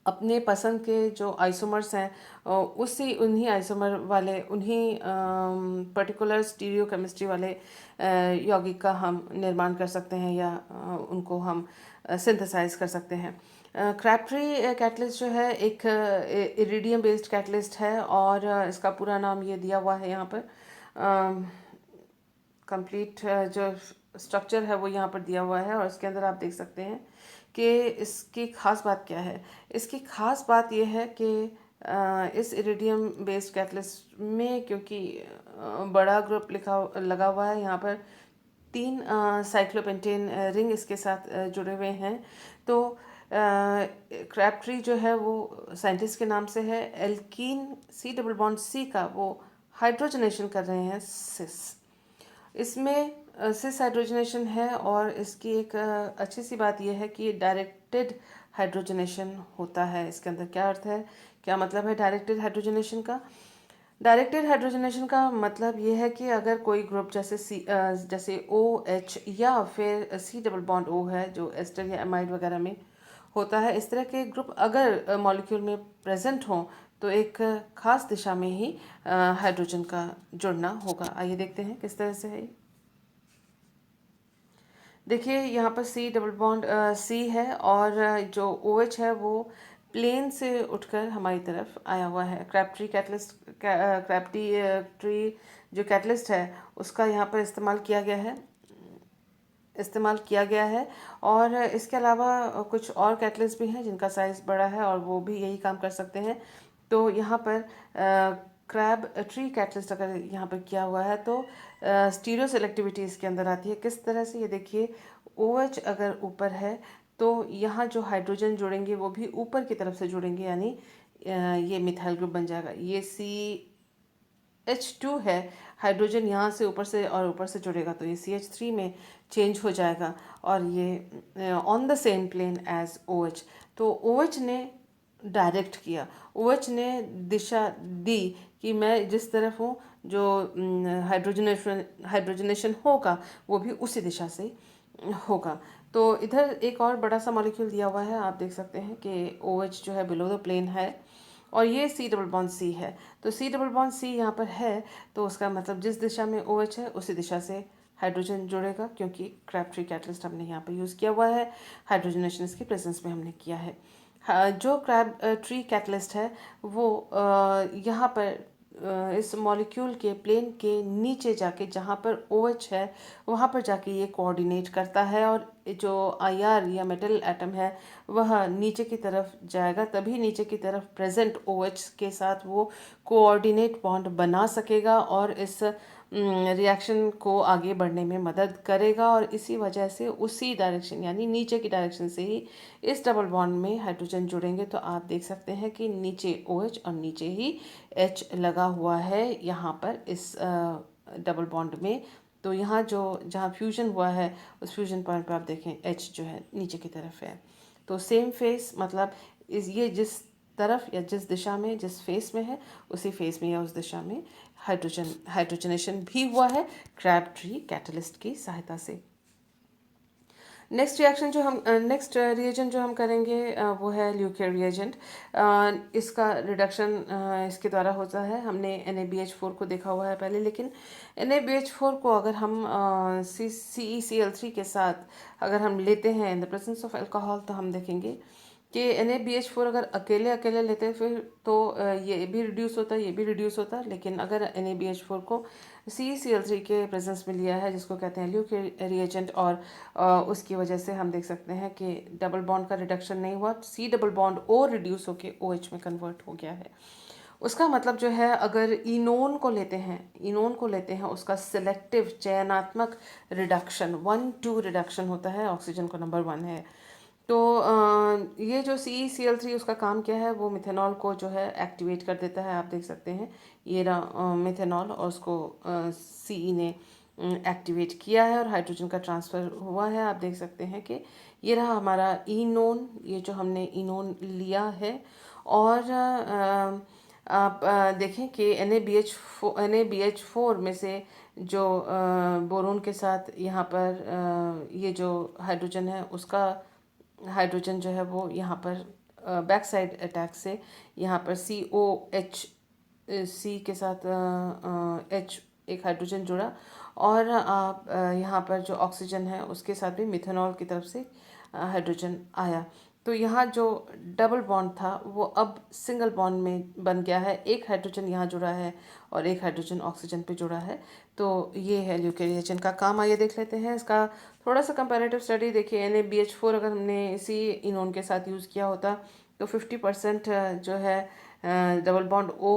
अपने पसंद के जो आइसोमर्स हैं उन्हीं आइसोमर वाले उन्हीं पर्टिकुलर स्टीरियो केमिस्ट्री वाले यौगिक का हम निर्माण कर सकते हैं, या उनको हम सिंथेसाइज कर सकते हैं। क्रैबट्री कैटलिस्ट जो है एक इरिडियम बेस्ड कैटलिस्ट है, और इसका पूरा नाम ये दिया हुआ है यहाँ पर। कंप्लीट जो स्ट्रक्चर है वो यहाँ पर दिया हुआ है, और इसके अंदर आप देख सकते हैं कि इसकी ख़ास बात क्या है। इसकी ख़ास बात यह है कि इस इरिडियम बेस्ड कैटलिस्ट में क्योंकि बड़ा ग्रुप लगा हुआ है, यहाँ पर 3 साइक्लोपेंटेन रिंग इसके साथ जुड़े हुए हैं। तो क्रैबट्री जो है वो साइंटिस्ट के नाम से है। Alkene C double bond C का वो हाइड्रोजनेशन कर रहे हैं सिस। इसमें सिस हाइड्रोजनेशन है, और इसकी एक अच्छी सी बात यह है कि ये डायरेक्टेड हाइड्रोजनेशन होता है। इसके अंदर क्या अर्थ है, क्या मतलब है डायरेक्टेड हाइड्रोजनेशन का? डायरेक्टेड हाइड्रोजनेशन का मतलब ये है कि अगर कोई ग्रुप जैसे OH या फिर C डबल बॉन्ड O है जो एस्टर या एमाइड वगैरह में होता है, इस तरह के ग्रुप अगर मॉलिक्यूल में प्रेजेंट हों तो एक खास दिशा में ही हाइड्रोजन का जुड़ना होगा। आइए देखते हैं किस तरह से है। देखिए यहाँ पर C डबल बॉन्ड C है, और जो OH है वो प्लेन से उठकर हमारी तरफ आया हुआ है। क्रैबट्री जो कैटलिस्ट है उसका यहाँ पर इस्तेमाल किया गया है, और इसके अलावा कुछ और कैटलिस्ट भी हैं जिनका साइज़ बड़ा है और वो भी यही काम कर सकते हैं। तो यहाँ पर क्रैब ट्री कैटलिस्ट अगर यहाँ पर किया हुआ है तो स्टीरियो सेलेक्टिविटी इसके अंदर आती है। किस तरह से, ये देखिए OH अगर ऊपर है तो यहाँ जो हाइड्रोजन जुड़ेंगे वो भी ऊपर की तरफ से जुड़ेंगे, यानी ये मिथाइल ग्रुप बन जाएगा। ये CH2 है, हाइड्रोजन यहाँ से ऊपर से और ऊपर से जुड़ेगा तो ये CH3 में चेंज हो जाएगा और ये on the same plane as OH। तो OH ने डायरेक्ट किया, OH ने दिशा दी कि मैं जिस तरफ हूँ जो हाइड्रोजनेशन होगा वो भी उसी दिशा से होगा। तो इधर एक और बड़ा सा मॉलिक्यूल दिया हुआ है, आप देख सकते हैं कि OH जो है बिलो द प्लेन है और ये C+C है। तो C+C यहाँ पर है तो उसका मतलब जिस दिशा में OH है उसी दिशा से हाइड्रोजन जुड़ेगा, क्योंकि क्रैबट्री कैटलिस्ट हमने यहाँ पर यूज़ किया हुआ है, हाइड्रोजनेशन इसकी प्रेजेंस में हमने किया है। हाँ, जो क्रैब ट्री कैटलिस्ट है वो यहाँ पर इस मॉलिक्यूल के प्लेन के नीचे जाके जहाँ पर OH है वहाँ पर जाके ये कोऑर्डिनेट करता है और जो IR या मेटल एटम है वह नीचे की तरफ जाएगा, तभी नीचे की तरफ प्रेजेंट OH के साथ वो कोऑर्डिनेट बॉन्ड बना सकेगा और इस रिएक्शन को आगे बढ़ने में मदद करेगा। और इसी वजह से उसी डायरेक्शन यानी नीचे की डायरेक्शन से ही इस डबल बॉन्ड में हाइड्रोजन जुड़ेंगे। तो आप देख सकते हैं कि नीचे OH और नीचे ही H लगा हुआ है यहाँ पर इस डबल बॉन्ड में। तो यहाँ जो जहाँ फ्यूजन हुआ है उस फ्यूजन पॉइंट पर आप देखें H जो है नीचे की तरफ है। तो सेम फेस मतलब ये जिस तरफ या जिस दिशा में जिस फेस में है उसी फेस में या उस दिशा में हाइड्रोजनेशन भी हुआ है क्रैबट्री कैटलिस्ट की सहायता से। नेक्स्ट रिएजेंट जो हम करेंगे वो है ल्यूके रिएजेंट। इसका रिडक्शन इसके द्वारा होता है। हमने NaBH4 को देखा हुआ है पहले, लेकिन NaBH4 को अगर हम CeCl3 के साथ अगर हम लेते हैं in the presence of alcohol तो हम देखेंगे कि NaBH4 अगर अकेले अकेले लेते हैं फिर तो ये भी रिड्यूस होता है, ये भी रिड्यूस होता है। लेकिन अगर NaBH4 को CeCl3 के प्रेजेंस में लिया है जिसको कहते हैं ल्यूके रिएजेंट, और उसकी वजह से हम देख सकते हैं कि डबल बॉन्ड का रिडक्शन नहीं हुआ, C double bond O reduce होके OH में कन्वर्ट हो गया है। उसका मतलब जो है अगर इनोन को लेते हैं उसका सिलेक्टिव चयनात्मक रिडक्शन 1-2 रिडक्शन होता है, ऑक्सीजन को नंबर 1 है। तो ये जो CeCl3 उसका काम क्या है, वो मिथेनॉल को जो है एक्टिवेट कर देता है। आप देख सकते हैं ये रहा मिथेनॉल और उसको CE ने एक्टिवेट किया है और हाइड्रोजन का ट्रांसफ़र हुआ है। आप देख सकते हैं कि ये रहा हमारा इनोन, ये जो हमने इनोन लिया है। और आप देखें कि NaBH4 में से जो बोरोन के साथ यहाँ पर ये जो हाइड्रोजन है उसका हाइड्रोजन जो है वो यहाँ पर बैक साइड अटैक से यहाँ पर COH C के साथ H एक हाइड्रोजन जुड़ा और आप यहाँ पर जो ऑक्सीजन है उसके साथ भी मिथेनॉल की तरफ से हाइड्रोजन आया। तो यहाँ जो डबल बॉन्ड था वो अब सिंगल बॉन्ड में बन गया है, एक हाइड्रोजन यहाँ जुड़ा है और एक हाइड्रोजन ऑक्सीजन पे जुड़ा है। तो ये है ल्यूके रिएजेंट का काम। आइए देख लेते हैं इसका थोड़ा सा कंपैरेटिव स्टडी। देखिए NaBH4 अगर हमने इसी इनोन के साथ यूज़ किया होता तो 50% जो है डबल बॉन्ड O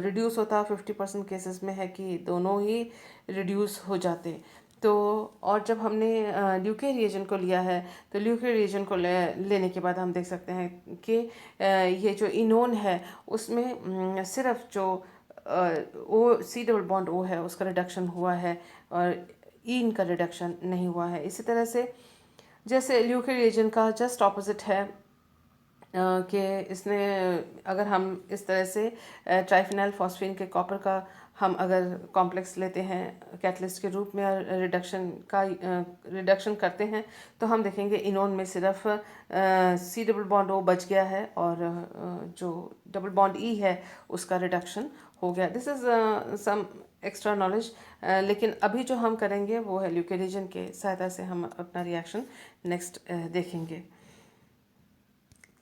रिड्यूस होता, 50% केसेस में है कि दोनों ही रिड्यूस हो जाते। तो और जब हमने ल्यूके रिएजेंट को लिया है तो ल्यूके रिएजेंट को लेने के बाद हम देख सकते हैं कि ये जो इनोन है उसमें सिर्फ जो C डबल बॉन्ड O है उसका रिडक्शन हुआ है और इन का रिडक्शन नहीं हुआ है। इसी तरह से जैसे ल्यूके रिएजेंट का जस्ट ऑपोजिट है कि इसने अगर हम इस तरह से ट्राइफिनाइल फॉस्फीन के कॉपर का हम अगर कॉम्प्लेक्स लेते हैं कैटलिस्ट के रूप में और रिडक्शन करते हैं तो हम देखेंगे इनोन में सिर्फ C डबल बॉन्ड O बच गया है और जो डबल बॉन्ड E है उसका रिडक्शन हो गया। This is some extra knowledge. लेकिन अभी जो हम करेंगे वो है ल्यूके रिएजेंट के सहायता से हम अपना रिएक्शन नेक्स्ट देखेंगे।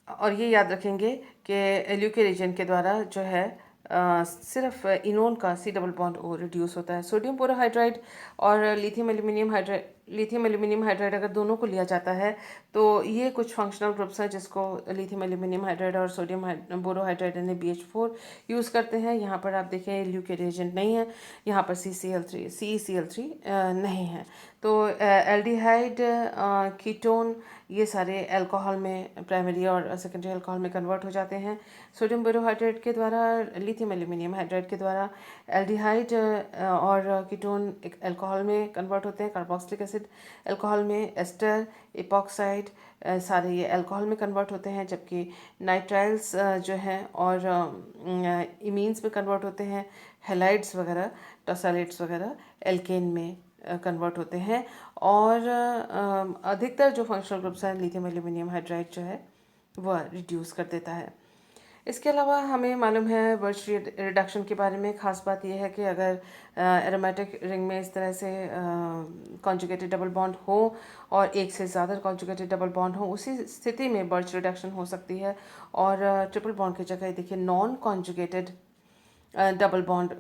और ये याद रखेंगे कि ल्यूके रिएजेंट के द्वारा जो है सिर्फ इनोन का C double bond O reduce होता है। सोडियम बोरोहाइड्राइड और लिथियम एल्यूमिनियम हाइड्राइड अगर दोनों को लिया जाता है तो ये कुछ फंक्शनल ग्रुप्स हैं जिसको लिथियम एल्यूमिनियम हाइड्राइड और सोडियम बोरोहाइड्राइड NaBH4 यूज़ करते हैं। यहाँ पर आप देखें ल्यूके रिएजेंट नहीं है, यहाँ पर CeCl3 नहीं है। तो एल्डिहाइड कीटोन ये सारे अल्कोहल में, प्राइमरी और सेकेंडरी अल्कोहल में कन्वर्ट हो जाते हैं। सोडियम बोरोहाइड्रेट के द्वारा लिथियम एल्यूमिनियम हाइड्राइड के द्वारा एल्डिहाइड और कीटोन एक अल्कोहल में कन्वर्ट होते हैं। कार्बोक्सिलिक एसिड अल्कोहल में, एस्टर, इपॉक्साइड सारे ये अल्कोहल में कन्वर्ट होते हैं, जबकि नाइट्राइल्स जो हैं और इमीन्स में कन्वर्ट होते हैं। हेलाइड्स वगैरह, टोसालेट्स वगैरह एल्केन में कन्वर्ट होते हैं। और अधिकतर जो फंक्शनल ग्रुप्स हैं लिथियम एल्यूमिनियम हाइड्राइड जो है वह रिड्यूस कर देता है। इसके अलावा हमें मालूम है बर्च रिडक्शन के बारे में। ख़ास बात यह है कि अगर एरोमेटिक रिंग में इस तरह से कॉन्जुगेटेड डबल बॉन्ड हो और एक से ज़्यादा कॉन्जुगेटेड डबल बॉन्ड हो, उसी स्थिति में बर्च रिडक्शन हो सकती है। और ट्रिपल बॉन्ड की जगह देखिए नॉन कॉन्जुगेटेड डबल बॉन्ड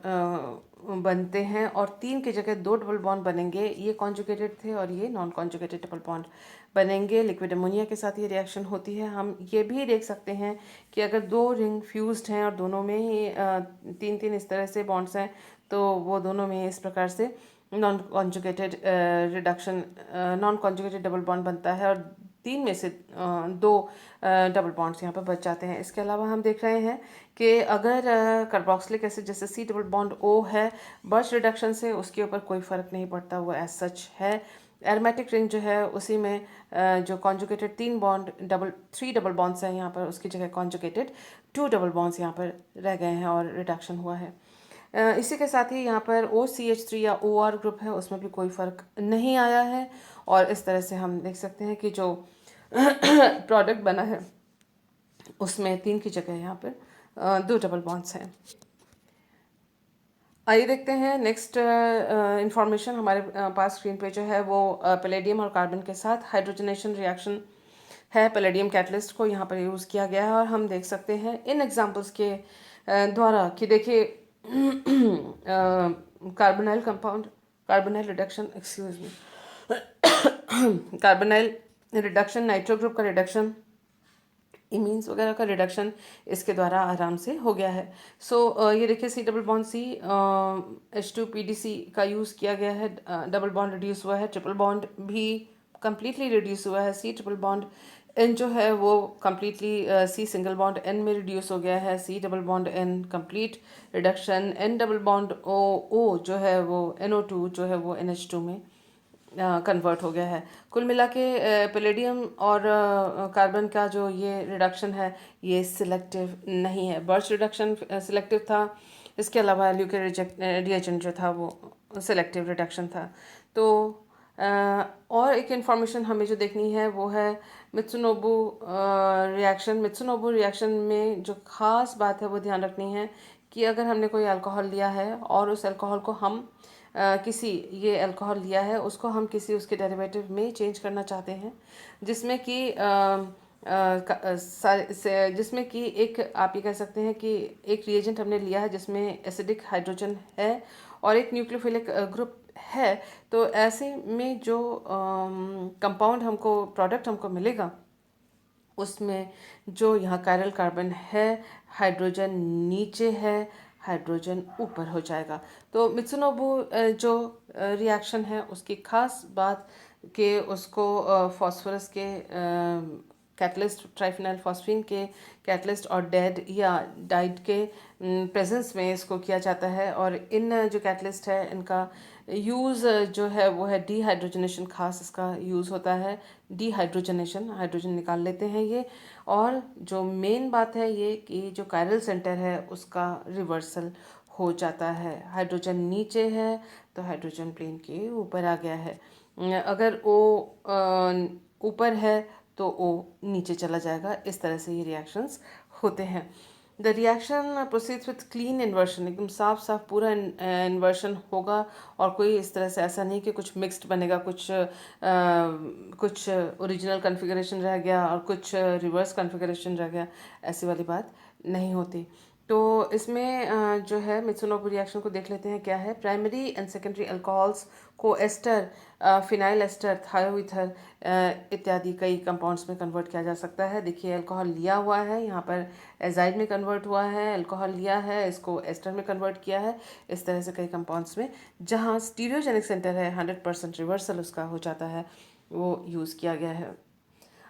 बनते हैं और 3 की जगह 2 डबल बॉन्ड बनेंगे। ये कॉन्जुगेटेड थे और ये नॉन कॉन्जुगेटेड डबल बॉन्ड बनेंगे। लिक्विड अमोनिया के साथ ये रिएक्शन होती है। हम ये भी देख सकते हैं कि अगर 2 रिंग फ्यूज्ड हैं और दोनों में ही 3-3 इस तरह से बॉन्ड्स हैं, तो वो दोनों में इस प्रकार से non conjugated non conjugated double bond बनता है और 3 में से 2 डबल बॉन्ड्स यहाँ पर बच जाते हैं। इसके अलावा हम देख रहे हैं कि अगर कार्बोक्सिलिक एसिड जैसे C डबल बॉन्ड O है, बर्च रिडक्शन से उसके ऊपर कोई फ़र्क नहीं पड़ता, वो एज सच है। एरोमेटिक रिंग जो है उसी में जो कॉन्जुगेटेड 3 डबल बॉन्ड्स हैं यहाँ पर, उसकी जगह कॉन्जुगेटेड 2 डबल बॉन्ड्स यहाँ पर रह गए हैं और रिडक्शन हुआ है। इसी के साथ ही यहाँ पर OCH3 या OR ग्रुप है, उसमें भी कोई फ़र्क नहीं आया है। और इस तरह से हम देख सकते हैं कि जो प्रोडक्ट बना है उसमें 3 की जगह यहाँ पर 2 डबल बॉन्ड्स हैं। आइए देखते हैं नेक्स्ट इंफॉर्मेशन हमारे पास स्क्रीन पे जो है वो पैलेडियम और कार्बन के साथ हाइड्रोजनेशन रिएक्शन है। पैलेडियम कैटलिस्ट को यहाँ पर यूज़ किया गया है और हम देख सकते हैं इन एग्जांपल्स के द्वारा कि देखिए carbonyl compound, carbonyl reduction, excuse me, carbonyl reduction, nitro group का रिडक्शन, इमीन्स वगैरह का रिडक्शन इसके द्वारा आराम से हो गया है। सो ये देखिए C double bond C H2PDC का यूज़ किया गया है, डबल बॉन्ड रिड्यूस हुआ है। ट्रिपल बॉन्ड भी कम्प्लीटली रिड्यूस हुआ है। C ट्रिपल बॉन्ड N जो है वो completely C single bond N में रिड्यूस हो गया है। C double bond N complete reduction. N double bond O जो है वो NO2 जो है वो NH2 में कन्वर्ट हो गया है। कुल मिला के पैलेडियम और कार्बन का जो ये रिडक्शन है ये सिलेक्टिव नहीं है। बर्च रिडक्शन सिलेक्टिव था, इसके अलावा ल्यूके रिएजेंट जो था वो सिलेक्टिव रिडक्शन था। तो और एक इन्फॉर्मेशन हमें जो देखनी है वो है मित्सुनोबू रिएक्शन। मित्सुनोबू रिएक्शन में जो ख़ास बात है वो ध्यान रखनी है कि अगर हमने कोई अल्कोहल लिया है और उस अल्कोहल को हम ये अल्कोहल लिया है उसको हम किसी उसके डेरिवेटिव में चेंज करना चाहते हैं, जिसमें कि जिसमें कि एक आप ये कह सकते हैं कि एक रिएजेंट हमने लिया है जिसमें एसिडिक हाइड्रोजन है और एक न्यूक्लियोफिलिक ग्रुप है। तो ऐसे में जो कंपाउंड हमको, प्रोडक्ट हमको मिलेगा उसमें जो यहाँ कायरल कार्बन है, हाइड्रोजन नीचे है, हाइड्रोजन ऊपर हो जाएगा। तो मित्सुनोबू जो रिएक्शन है उसकी खास बात कि उसको फॉस्फोरस के कैटलिस्ट, ट्राइफिनाइल फॉस्फीन के कैटलिस्ट और डेड या डाइड के प्रेजेंस में इसको किया जाता है। और इन जो कैटलिस्ट है इनका यूज़ जो है वो है डीहाइड्रोजनेशन, खास इसका यूज़ होता है डीहाइड्रोजनेशन, हाइड्रोजन निकाल लेते हैं ये। और जो मेन बात है ये कि जो कायरल सेंटर है उसका रिवर्सल हो जाता है। हाइड्रोजन नीचे है तो हाइड्रोजन प्लेन के ऊपर आ गया है। अगर O ऊपर है तो O नीचे चला जाएगा। इस तरह से ये रिएक्शंस होते हैं। The reaction proceeds with clean inversion, एकदम साफ साफ पूरा इन्वर्शन होगा और कोई इस तरह से ऐसा नहीं कि कुछ मिक्स्ड बनेगा, कुछ ओरिजिनल कन्फिगरेशन रह गया और कुछ रिवर्स कन्फिगरेशन रह गया, ऐसी वाली बात नहीं होती। तो इसमें जो है मित्सुनोबू रिएक्शन को देख लेते हैं क्या है। प्राइमरी एंड सेकेंडरी अल्कोहल्स को एस्टर, फिनाइल एस्टर, थायोईथर इत्यादि कई कंपाउंड्स में कन्वर्ट किया जा सकता है। देखिए अल्कोहल लिया हुआ है, यहाँ पर एजाइड में कन्वर्ट हुआ है, अल्कोहल लिया है इसको एस्टर में कन्वर्ट किया है। इस तरह से कई कंपाउंड्स में जहाँ स्टीरियोजेनिक सेंटर है 100% रिवर्सल उसका हो जाता है, वो यूज़ किया गया है।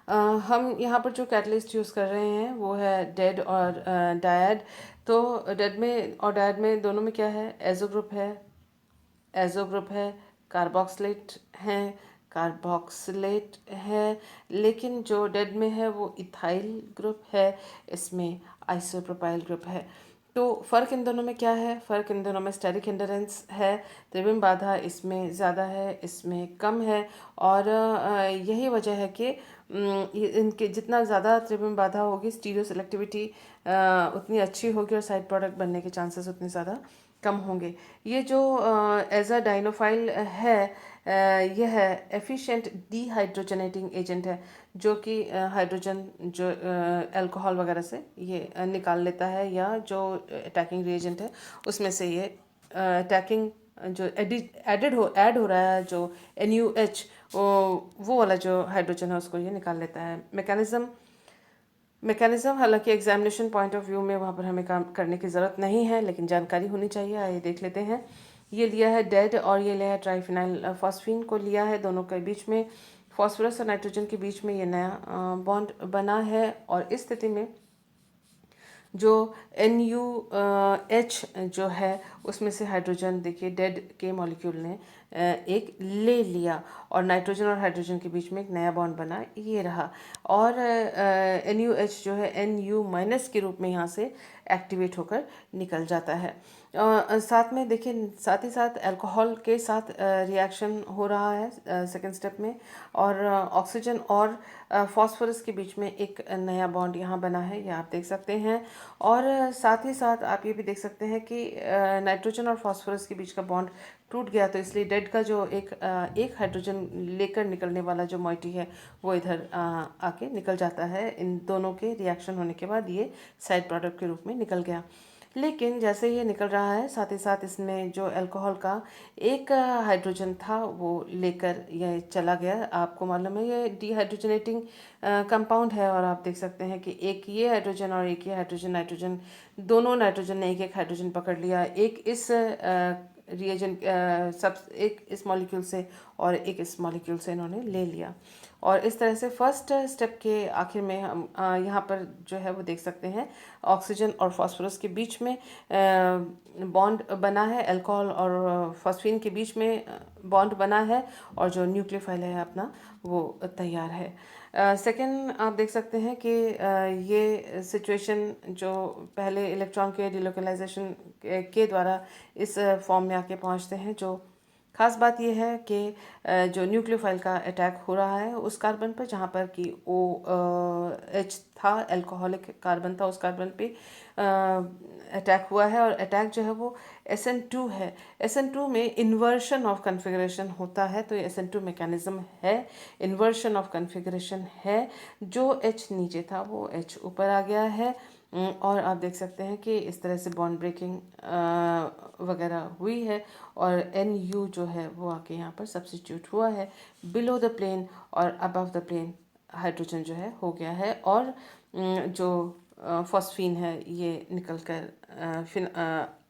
हम यहाँ पर जो कैटलिस्ट यूज़ कर रहे हैं वो है डेड और डायड। तो डेड में और डायड में दोनों में क्या है, एजो ग्रुप है, कार्बोक्सिलेट है, कार्बोक्सिलेट है। लेकिन जो डेड में है वो इथाइल ग्रुप है, इसमें आइसोप्रोपाइल ग्रुप है। तो फ़र्क इन दोनों में क्या है, फ़र्क इन दोनों में स्टेरिक हिंडरेंस है, त्रिविम बाधा इसमें ज़्यादा है, इसमें कम है। और यही वजह है कि इनके जितना ज़्यादा त्रिविम बाधा होगी, स्टीरियो सेलेक्टिविटी उतनी अच्छी होगी और साइड प्रोडक्ट बनने के चांसेस उतने ज़्यादा कम होंगे। ये जो एजा डाइनोफाइल है, यह है एफिशिएंट डीहाइड्रोजनेटिंग एजेंट है, जो कि हाइड्रोजन जो अल्कोहल वगैरह से ये निकाल लेता है, या जो अटैकिंग रिएजेंट है उसमें से ये अटैकिंग जो ऐड हो रहा है जो NuH, वो वाला जो हाइड्रोजन है उसको ये निकाल लेता है। मैकेनिज्म हालांकि एग्जामिनेशन पॉइंट ऑफ व्यू में वहाँ पर हमें काम करने की ज़रूरत नहीं है, लेकिन जानकारी होनी चाहिए। आइए देख लेते हैं। ये लिया है डेड और ये लिया है ट्राइफिनाइल फॉस्फीन को लिया है, दोनों के बीच में फॉस्फोरस और नाइट्रोजन के बीच में ये नया बॉन्ड बना है। और इस स्थिति में जो NuH जो है उसमें से हाइड्रोजन देखिए डेड के मॉलिक्यूल ने एक ले लिया और नाइट्रोजन और हाइड्रोजन के बीच में एक नया बॉन्ड बना, ये रहा। और NuH जो है Nu- के रूप में यहाँ से एक्टिवेट होकर निकल जाता है। साथ में देखिए, साथ ही साथ अल्कोहल के साथ रिएक्शन हो रहा है सेकेंड स्टेप में, और ऑक्सीजन और फॉस्फोरस के बीच में एक नया बॉन्ड यहाँ बना है, ये आप देख सकते हैं। और साथ ही साथ आप ये भी देख सकते हैं कि नाइट्रोजन और फॉस्फोरस के बीच का बॉन्ड टूट गया, तो इसलिए डेड का जो एक हाइड्रोजन लेकर निकलने वाला जो मॉइटी है वो इधर आके निकल जाता है। इन दोनों के रिएक्शन होने के बाद ये साइड प्रोडक्ट के रूप में निकल गया। लेकिन जैसे ये निकल रहा है, साथ ही साथ इसमें जो अल्कोहल का एक हाइड्रोजन था वो लेकर ये चला गया। आपको मालूम है ये डिहाइड्रोजनेटिंग कंपाउंड है, और आप देख सकते हैं कि एक ये हाइड्रोजन और एक ये हाइड्रोजन, नाइट्रोजन दोनों नाइट्रोजन ने एक एक हाइड्रोजन पकड़ लिया, एक इस रिएजेंट सब एक इस मॉलिक्यूल से और एक इस मॉलिक्यूल से इन्होंने ले लिया। और इस तरह से फर्स्ट स्टेप के आखिर में हम यहाँ पर जो है वो देख सकते हैं ऑक्सीजन और फास्फोरस के बीच में बॉन्ड बना है, अल्कोहल और फॉस्फीन के बीच में बॉन्ड बना है, और जो न्यूक्लियोफाइल है अपना वो तैयार है। सेकेंड आप देख सकते हैं कि ये सिचुएशन जो पहले इलेक्ट्रॉन के डिलोकलाइजेशन के द्वारा इस फॉर्म में आके पहुंचते हैं। जो खास बात यह है कि जो न्यूक्लियोफाइल का अटैक हो रहा है उस कार्बन पर, जहाँ पर कि OH था, अल्कोहलिक कार्बन था, उस कार्बन पे अटैक हुआ है। और अटैक जो है वो SN2 है। SN2 में इन्वर्शन ऑफ कन्फिगरेशन होता है, तो ये SN2 मैकेनिज्म है, इन्वर्शन ऑफ कन्फिगरेशन है। जो H नीचे था वो H ऊपर आ गया है। और आप देख सकते हैं कि इस तरह से बॉन्ड ब्रेकिंग वगैरह हुई है, और NU जो है वो आके यहाँ पर सब्सिट्यूट हुआ है बिलो द प्लेन, और अबव द प्लेन हाइड्रोजन जो है हो गया है। और जो फॉस्फीन है ये निकल कर फिर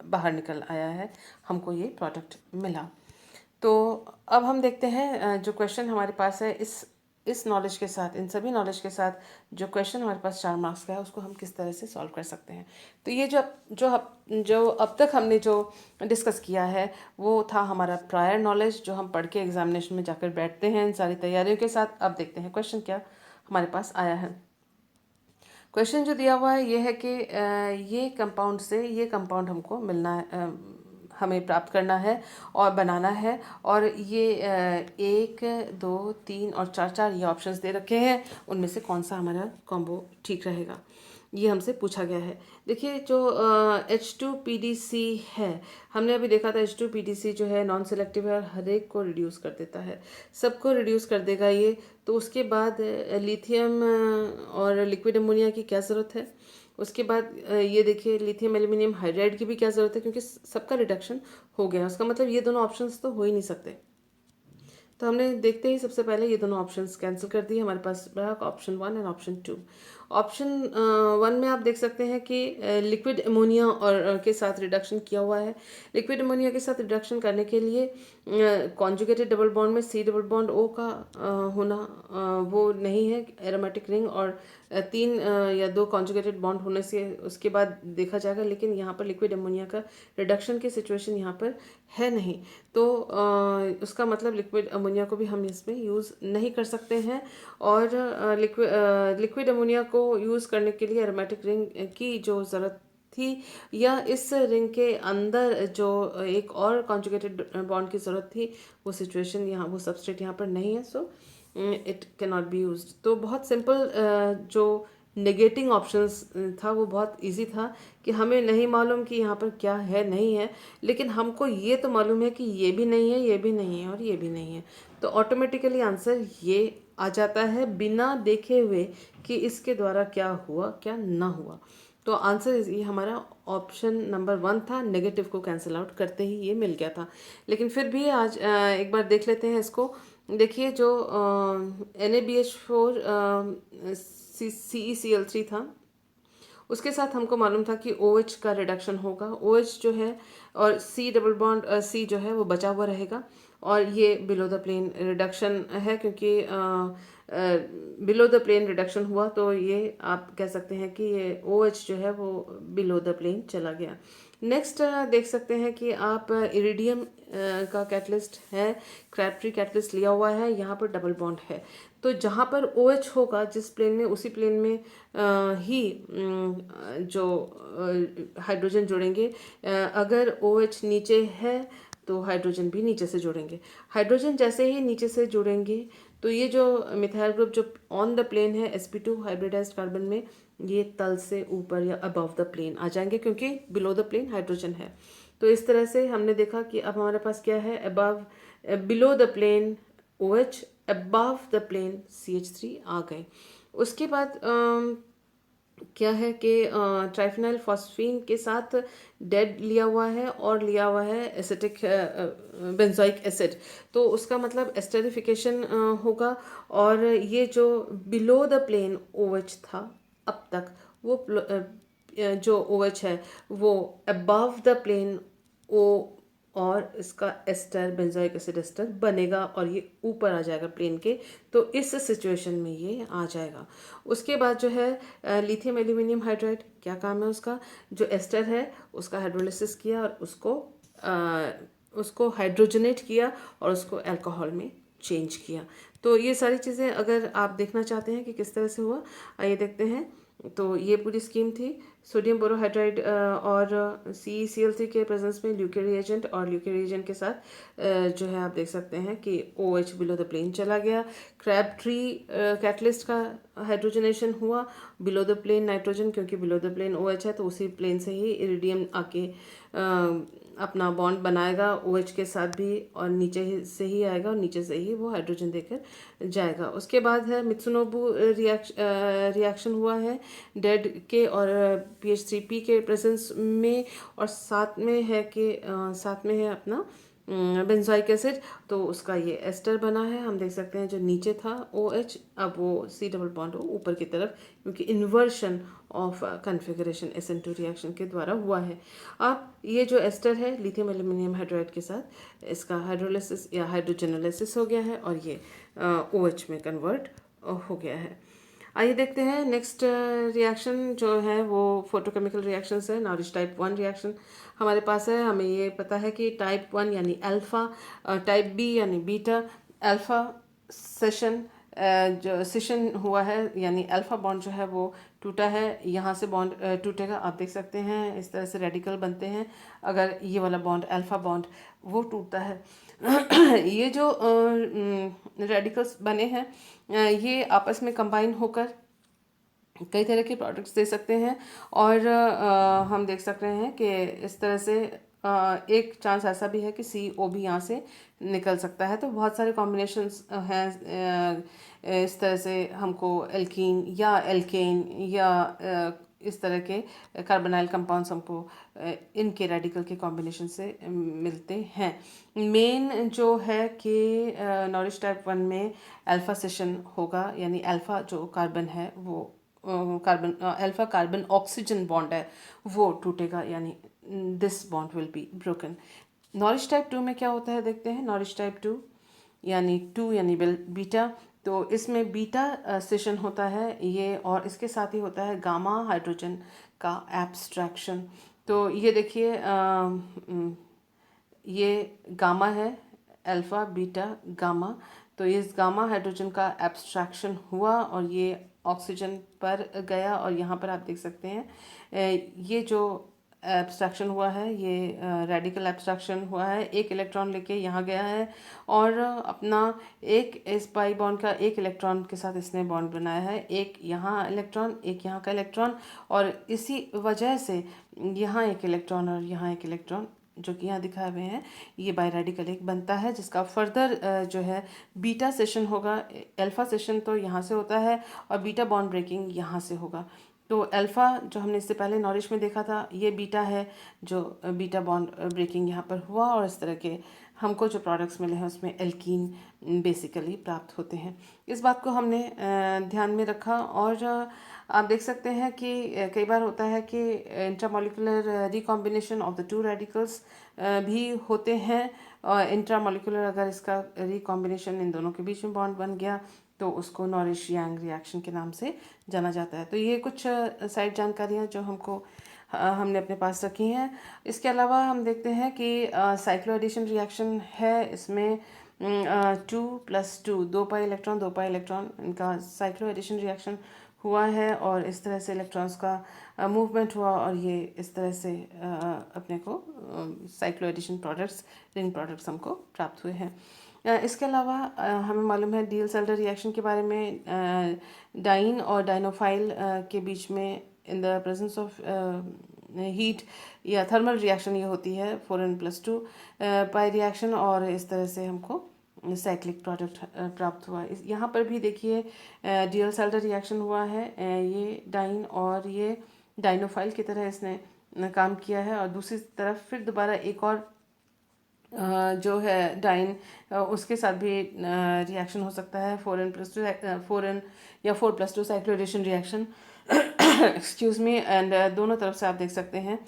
बाहर निकल आया है, हमको ये प्रोडक्ट मिला। तो अब हम देखते हैं जो क्वेश्चन हमारे पास है, इस नॉलेज के साथ, इन सभी नॉलेज के साथ जो क्वेश्चन हमारे पास 4 मार्क्स का है उसको हम किस तरह से सॉल्व कर सकते हैं। तो ये जो अब तक हमने जो डिस्कस किया है वो था हमारा प्रायर नॉलेज, जो हम पढ़ के एग्जामिनेशन में जाकर बैठते हैं इन सारी तैयारियों के साथ। अब देखते हैं क्वेश्चन क्या हमारे पास आया है। क्वेश्चन जो दिया हुआ है ये है कि ये कंपाउंड से ये कंपाउंड हमको मिलना है, हमें प्राप्त करना है और बनाना है। और ये 1 2 3 और 4 ये ऑप्शंस दे रखे हैं, उनमें से कौन सा हमारा कॉम्बो ठीक रहेगा, ये हमसे पूछा गया है। देखिए जो H2PDC है, हमने अभी देखा था H2PDC जो है नॉन सेलेक्टिव है और हर एक को रिड्यूस कर देता है, सबको रिड्यूस कर देगा ये। तो उसके बाद लिथियम और लिक्विड अमोनिया की क्या ज़रूरत है। उसके बाद ये देखिए लिथियम एल्यूमिनियम हाइड्राइड की भी क्या ज़रूरत है, क्योंकि सबका रिडक्शन हो गया। उसका मतलब ये दोनों ऑप्शंस तो हो ही नहीं सकते। तो हमने देखते ही सबसे पहले ये दोनों ऑप्शंस कैंसिल कर दिए, हमारे पास रहा ऑप्शन 1 एंड ऑप्शन 2। ऑप्शन 1 में आप देख सकते हैं कि लिक्विड अमोनिया और के साथ रिडक्शन किया हुआ है। लिक्विड अमोनिया के साथ रिडक्शन करने के लिए कॉन्जुगेटेड डबल बॉन्ड में सी डबल बॉन्ड ओ का होना वो नहीं है एरोमेटिक रिंग, और 3 या 2 कॉन्जुगेटेड बॉन्ड होने से उसके बाद देखा जाएगा, लेकिन यहाँ पर लिक्विड अमोनिया का रिडक्शन की सिचुएशन यहाँ पर है नहीं, तो उसका मतलब लिक्विड अमोनिया को भी हम इसमें यूज़ नहीं कर सकते हैं। और लिक्विड अमोनिया को यूज़ करने के लिए एरोमेटिक रिंग की जो ज़रूरत थी, या इस रिंग के अंदर जो एक और कॉन्जुगेटेड बॉन्ड की ज़रूरत थी, वो सिचुएशन यहाँ, वो सबस्ट्रेट यहाँ पर नहीं है, so it can not be used. तो बहुत सिंपल जो नेगेटिंग ऑप्शंस था वो बहुत इजी था कि हमें नहीं मालूम कि यहाँ पर क्या है नहीं है, लेकिन हमको ये तो मालूम है कि ये भी नहीं है, ये भी नहीं है और ये भी नहीं है, तो ऑटोमेटिकली आंसर ये आ जाता है बिना देखे हुए कि इसके द्वारा क्या हुआ क्या ना हुआ। तो आंसर ये हमारा ऑप्शन नंबर 1 था, नेगेटिव को कैंसिल आउट करते ही ये मिल गया था। लेकिन फिर भी आज एक बार देख लेते हैं इसको। देखिए जो NaBH4 CeCl3 था, उसके साथ हमको मालूम था कि OH का रिडक्शन होगा, OH जो है और C डबल बॉन्ड C जो है वो बचा हुआ रहेगा, और ये बिलो द प्लेन रिडक्शन है, क्योंकि बिलो द प्लेन रिडक्शन हुआ तो ये आप कह सकते हैं कि ये OH जो है वो बिलो द प्लेन चला गया। नेक्स्ट देख सकते हैं कि आप इरिडियम का कैटलिस्ट है, क्रैबट्री कैटलिस्ट लिया हुआ है, यहाँ पर डबल बॉन्ड है, तो जहाँ पर OH होगा जिस प्लेन में, उसी प्लेन में ही जो हाइड्रोजन जुड़ेंगे। अगर OH नीचे है तो हाइड्रोजन भी नीचे से जुड़ेंगे। हाइड्रोजन जैसे ही नीचे से जुड़ेंगे तो ये जो मिथाइल ग्रुप जो ऑन द प्लेन है sp2 हाइब्रिडाइज्ड कार्बन में, ये तल से ऊपर या अबव द प्लेन आ जाएंगे, क्योंकि बिलो द प्लेन हाइड्रोजन है। तो इस तरह से हमने देखा कि अब हमारे पास क्या है, above below the plane OH, above the plane CH3 आ गए। उसके बाद क्या है कि ट्राइफिनाइल फॉस्फीन के साथ डेड लिया हुआ है और लिया हुआ है एसिटिक बेंजोइक एसिड, तो उसका मतलब एस्टरिफिकेशन होगा, और ये जो बिलो द प्लेन OH था अब तक, वो जो OH है वो अबव द प्लेन O, और इसका एस्टर बेंजोइक एसिड एस्टर बनेगा और ये ऊपर आ जाएगा प्लेन के, तो इस सिचुएशन में ये आ जाएगा। उसके बाद जो है लिथियम एल्यूमिनियम हाइड्राइड, क्या काम है उसका, जो एस्टर है उसका हाइड्रोलिसिस किया और उसको हाइड्रोजनेट किया और उसको अल्कोहल में चेंज किया। तो ये सारी चीज़ें अगर आप देखना चाहते हैं कि किस तरह से हुआ, आइए देखते हैं। तो ये पूरी स्कीम थी। सोडियम बोरोहाइड्राइड और CeCl3 के प्रेजेंस में ल्यूके रिएजेंट, और ल्यूके रिएजेंट के साथ जो है आप देख सकते हैं कि OH बिलो द प्लेन चला गया। क्रैबट्री कैटलिस्ट का हाइड्रोजनेशन हुआ बिलो द प्लेन नाइट्रोजन, क्योंकि बिलो द प्लेन OH है तो उसी प्लेन से ही इरिडियम आके अपना बॉन्ड बनाएगा OH के साथ भी, और नीचे से ही आएगा और नीचे से ही वो हाइड्रोजन देकर जाएगा। उसके बाद है मित्सुनोबु रिएक्शन हुआ है डेड के और PH3P के प्रेजेंस में, और साथ में है कि साथ में है अपना बेंजोइक एसिड, तो उसका ये एस्टर बना है। हम देख सकते हैं जो नीचे था OH, अब वो C डबल बॉन्ड ऊपर की तरफ, क्योंकि inversion of configuration SN2 reaction के द्वारा हुआ है। अब ये जो एस्टर है लिथियम एल्यूमिनियम हाइड्राइड के साथ, इसका हाइड्रोलिसिस या हाइड्रोजनोलिसिस हो गया है और ये OH में कन्वर्ट हो गया है। आइए देखते हैं नेक्स्ट रिएक्शन जो है वो फोटोकेमिकल रिएक्शंस है। नॉरिश टाइप 1 रिएक्शन हमारे पास है। हमें ये पता है कि टाइप 1 यानी अल्फ़ा, टाइप B यानी बीटा। अल्फ़ा सेशन जो सिशन हुआ है, यानी अल्फ़ा बॉन्ड जो है वो टूटा है, यहाँ से बॉन्ड टूटेगा। आप देख सकते हैं इस तरह से रेडिकल बनते हैं अगर ये वाला बॉन्ड अल्फ़ा बॉन्ड वो टूटता है। ये जो रेडिकल्स बने हैं ये आपस में कंबाइन होकर कई तरह के प्रोडक्ट्स दे सकते हैं, और हम देख सकते हैं कि इस तरह से एक चांस ऐसा भी है कि CO भी यहाँ से निकल सकता है। तो बहुत सारे कॉम्बिनेशंस हैं इस तरह से हमको एल्कीन या एल्केन या इस तरह के कार्बोनाइल कंपाउंड्स हमको इनके रेडिकल के कॉम्बिनेशन से मिलते हैं। मेन जो है कि नॉरिश टाइप 1 में अल्फ़ा सेशन होगा, यानी अल्फ़ा जो कार्बन है वो carbon alpha carbon oxygen bond है वो टूटेगा, यानी this bond will be broken. Nourish type 2 में क्या होता है देखते हैं। नॉरिश टाइप 2 यानी 2 यानी बीटा, तो इसमें बीटा सेशन होता है ये, और इसके साथ ही होता है गामा हाइड्रोजन का एब्स्ट्रैक्शन। तो ये देखिए ये गामा है, अल्फ़ा बीटा गामा। तो इस गामा हाइड्रोजन का एब्स्ट्रैक्शन हुआ और ये ऑक्सीजन पर गया, और यहाँ पर आप देख सकते हैं ये जो एब्स्ट्रैक्शन हुआ है ये रेडिकल एब्स्ट्रैक्शन हुआ है। एक इलेक्ट्रॉन लेके यहाँ गया है और अपना एक इस पाई बॉन्ड का एक इलेक्ट्रॉन के साथ इसने बॉन्ड बनाया है, एक यहाँ इलेक्ट्रॉन एक यहाँ का इलेक्ट्रॉन, और इसी वजह से यहाँ एक इलेक्ट्रॉन और यहाँ एक इलेक्ट्रॉन जो कि यहाँ दिखाए हुए हैं ये बाई रेडिकल एक बनता है, जिसका फर्दर जो है बीटा सेशन होगा। अल्फ़ा सेशन तो यहाँ से होता है और बीटा बॉन्ड ब्रेकिंग यहाँ से होगा। तो अल्फ़ा जो हमने इससे पहले नॉरिश में देखा था ये बीटा है, जो बीटा बॉन्ड ब्रेकिंग यहाँ पर हुआ, और इस तरह के हमको जो प्रोडक्ट्स मिले हैं उसमें एल्कीन बेसिकली प्राप्त होते हैं। इस बात को हमने ध्यान में रखा। और आप देख सकते हैं कि कई बार होता है कि intramolecular recombination of the two radicals भी होते हैं। इंट्रामोलिकुलर अगर इसका रिकॉम्बिनेशन इन दोनों के बीच में बॉन्ड बन गया तो उसको नॉरिश यांग रिएक्शन के नाम से जाना जाता है। तो ये कुछ साइड जानकारियाँ जो हमने अपने पास रखी हैं। इसके अलावा हम देखते हैं कि साइक्लो एडिशन रिएक्शन है। इसमें 2+2 2 पाई इलेक्ट्रॉन इनका साइक्लो एडिशन रिएक्शन हुआ है, और इस तरह से इलेक्ट्रॉन्स का मूवमेंट हुआ और ये इस तरह से अपने को cycloaddition products ring products हमको प्राप्त हुए हैं। इसके अलावा हमें मालूम है डियल-सेल्डर रिएक्शन के बारे में। डाइन और डाइनोफाइल के बीच में in the presence of heat या थर्मल रिएक्शन ये होती है 4n+2 पाई रिएक्शन, और इस तरह से हमको साइक्लिक प्रोडक्ट प्राप्त हुआ। यहाँ पर भी देखिए डियल-सेल्डर रिएक्शन हुआ है। ये डाइन और ये डाइनोफाइल की तरह इसने काम किया है, और दूसरी तरफ फिर दोबारा एक और जो है डाइन उसके साथ भी रिएक्शन हो सकता है 4n+2 4n या 4+2 cycloaddition reaction excuse me. And दोनों तरफ से आप देख सकते हैं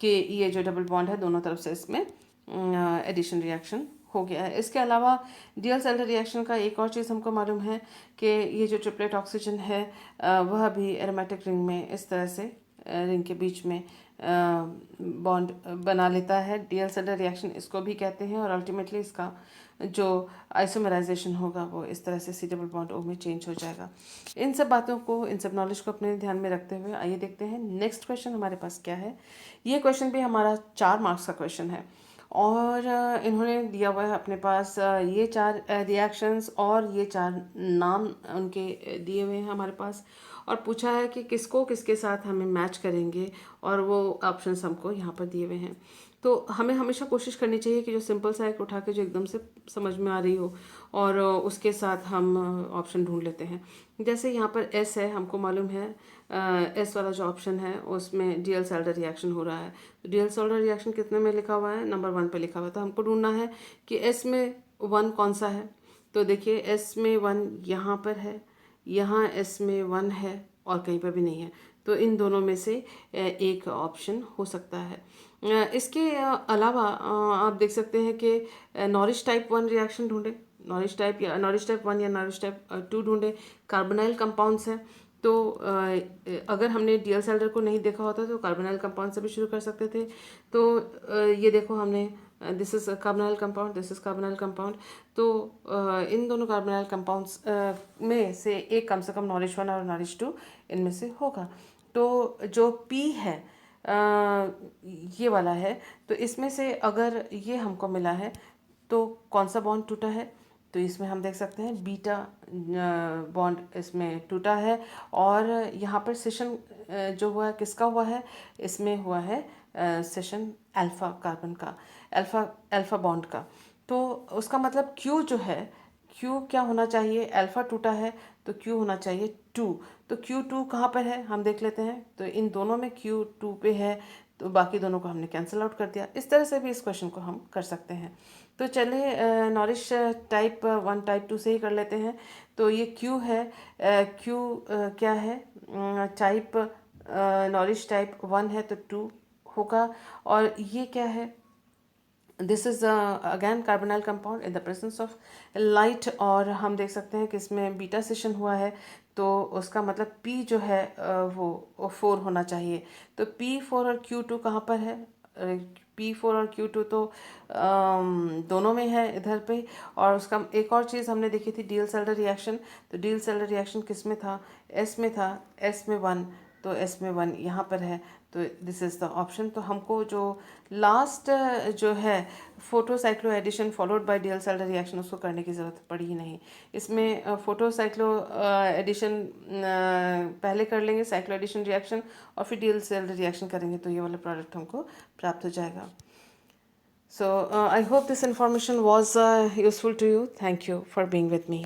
कि ये जो डबल बॉन्ड है दोनों तरफ से इसमें एडिशन रिएक्शन हो गया है। इसके अलावा डियल-सेल्डर रिएक्शन का एक और चीज़ हमको मालूम है कि ये जो ट्रिपलेट ऑक्सीजन है वह भी एरोमेटिक रिंग में इस तरह से रिंग के बीच में बॉन्ड बना लेता है। डियल-सेल्डर रिएक्शन इसको भी कहते हैं, और अल्टीमेटली इसका जो आइसोमराइजेशन होगा वो इस तरह से C डबल बॉन्ड O में चेंज हो जाएगा। इन सब बातों को, इन सब नॉलेज को अपने ध्यान में रखते हुए आइए देखते हैं नेक्स्ट क्वेश्चन हमारे पास क्या है। ये क्वेश्चन भी हमारा 4 मार्क्स का क्वेश्चन है, और इन्होंने दिया हुआ है अपने पास ये 4 रिएक्शंस और ये 4 नाम उनके दिए हुए हैं हमारे पास, और पूछा है कि किसको किसके साथ हमें मैच करेंगे, और वो ऑप्शंस हमको यहाँ पर दिए हुए हैं। तो हमें हमेशा कोशिश करनी चाहिए कि जो सिंपल सा एक उठा के जो एकदम से समझ में आ रही हो, और उसके साथ हम ऑप्शन ढूंढ लेते हैं। जैसे यहाँ पर एस है, हमको मालूम है एस वाला जो ऑप्शन है उसमें डियल-सेल्डर रिएक्शन हो रहा है। तो डियल-सेल्डर रिएक्शन कितने में लिखा हुआ है? नंबर 1 पे लिखा हुआ है। तो हमको ढूंढना है कि एस में 1 कौन सा है। तो देखिए एस में 1 यहाँ पर है, यहाँ एस में 1 है, और कहीं पर भी नहीं है। तो इन दोनों में से एक ऑप्शन हो सकता है। इसके अलावा आप देख सकते हैं कि नॉरिश टाइप 1 रिएक्शन ढूंढे, नॉरिश टाइप 1 या नॉरिश टाइप 2 ढूंढे। कार्बोनाइल कंपाउंड्स हैं, तो अगर हमने डियल-सेल्डर को नहीं देखा होता तो कार्बोनाइल कंपाउंड से भी शुरू कर सकते थे। तो ये देखो हमने this is carbonyl compound, this is carbonyl compound. तो इन दोनों कार्बोनाइल कंपाउंड्स में से एक कम से कम नॉरिश 1 और नॉरिश 2 इनमें से होगा। तो जो पी है ये वाला है, तो इसमें से अगर ये हमको मिला है तो कौन सा बॉन्ड टूटा है? तो इसमें हम देख सकते हैं बीटा बॉन्ड इसमें टूटा है, और यहाँ पर सेशन जो हुआ है किसका हुआ है? इसमें हुआ है सेशन अल्फ़ा कार्बन का, अल्फ़ा बॉन्ड का। तो उसका मतलब क्यू जो है, क्यू क्या होना चाहिए? अल्फ़ा टूटा है तो क्यू होना चाहिए 2। तो Q2 कहाँ पर है हम देख लेते हैं। तो इन दोनों में Q2 पे है, तो बाकी दोनों को हमने कैंसिल आउट कर दिया। इस तरह से भी इस क्वेश्चन को हम कर सकते हैं। तो चलिए नॉरिश टाइप 1 टाइप 2 से ही कर लेते हैं। तो ये क्यू है, क्यू क्या है, टाइप नॉरिश टाइप 1 है तो 2 होगा। और ये क्या है, this is again carbonyl compound in the presence of light, और हम देख सकते हैं कि इसमें बीटा सेशन हुआ है, तो उसका मतलब P जो है वो 4 होना चाहिए। तो P4 और Q2 कहाँ पर है? P4 और Q2 तो दोनों में है इधर पे। और उसका एक और चीज़ हमने देखी थी, डील सेल्डर रिएक्शन। तो डील सेल्डर रिएक्शन किस में था? S में था, S में 1, तो S में 1 यहाँ पर है। तो दिस इज़ द ऑप्शन। तो हमको जो लास्ट जो है photocycloaddition followed by Diels Alder reaction, उसको करने की ज़रूरत पड़ी ही नहीं। इसमें फोटोसाइक्लो एडिशन पहले कर लेंगे, साइक्लो एडिशन रिएक्शन, और फिर डीएल सेल्डर रिएक्शन करेंगे, तो ये वाला प्रोडक्ट हमको प्राप्त हो जाएगा। So I hope this information was useful to you. Thank you for being with me.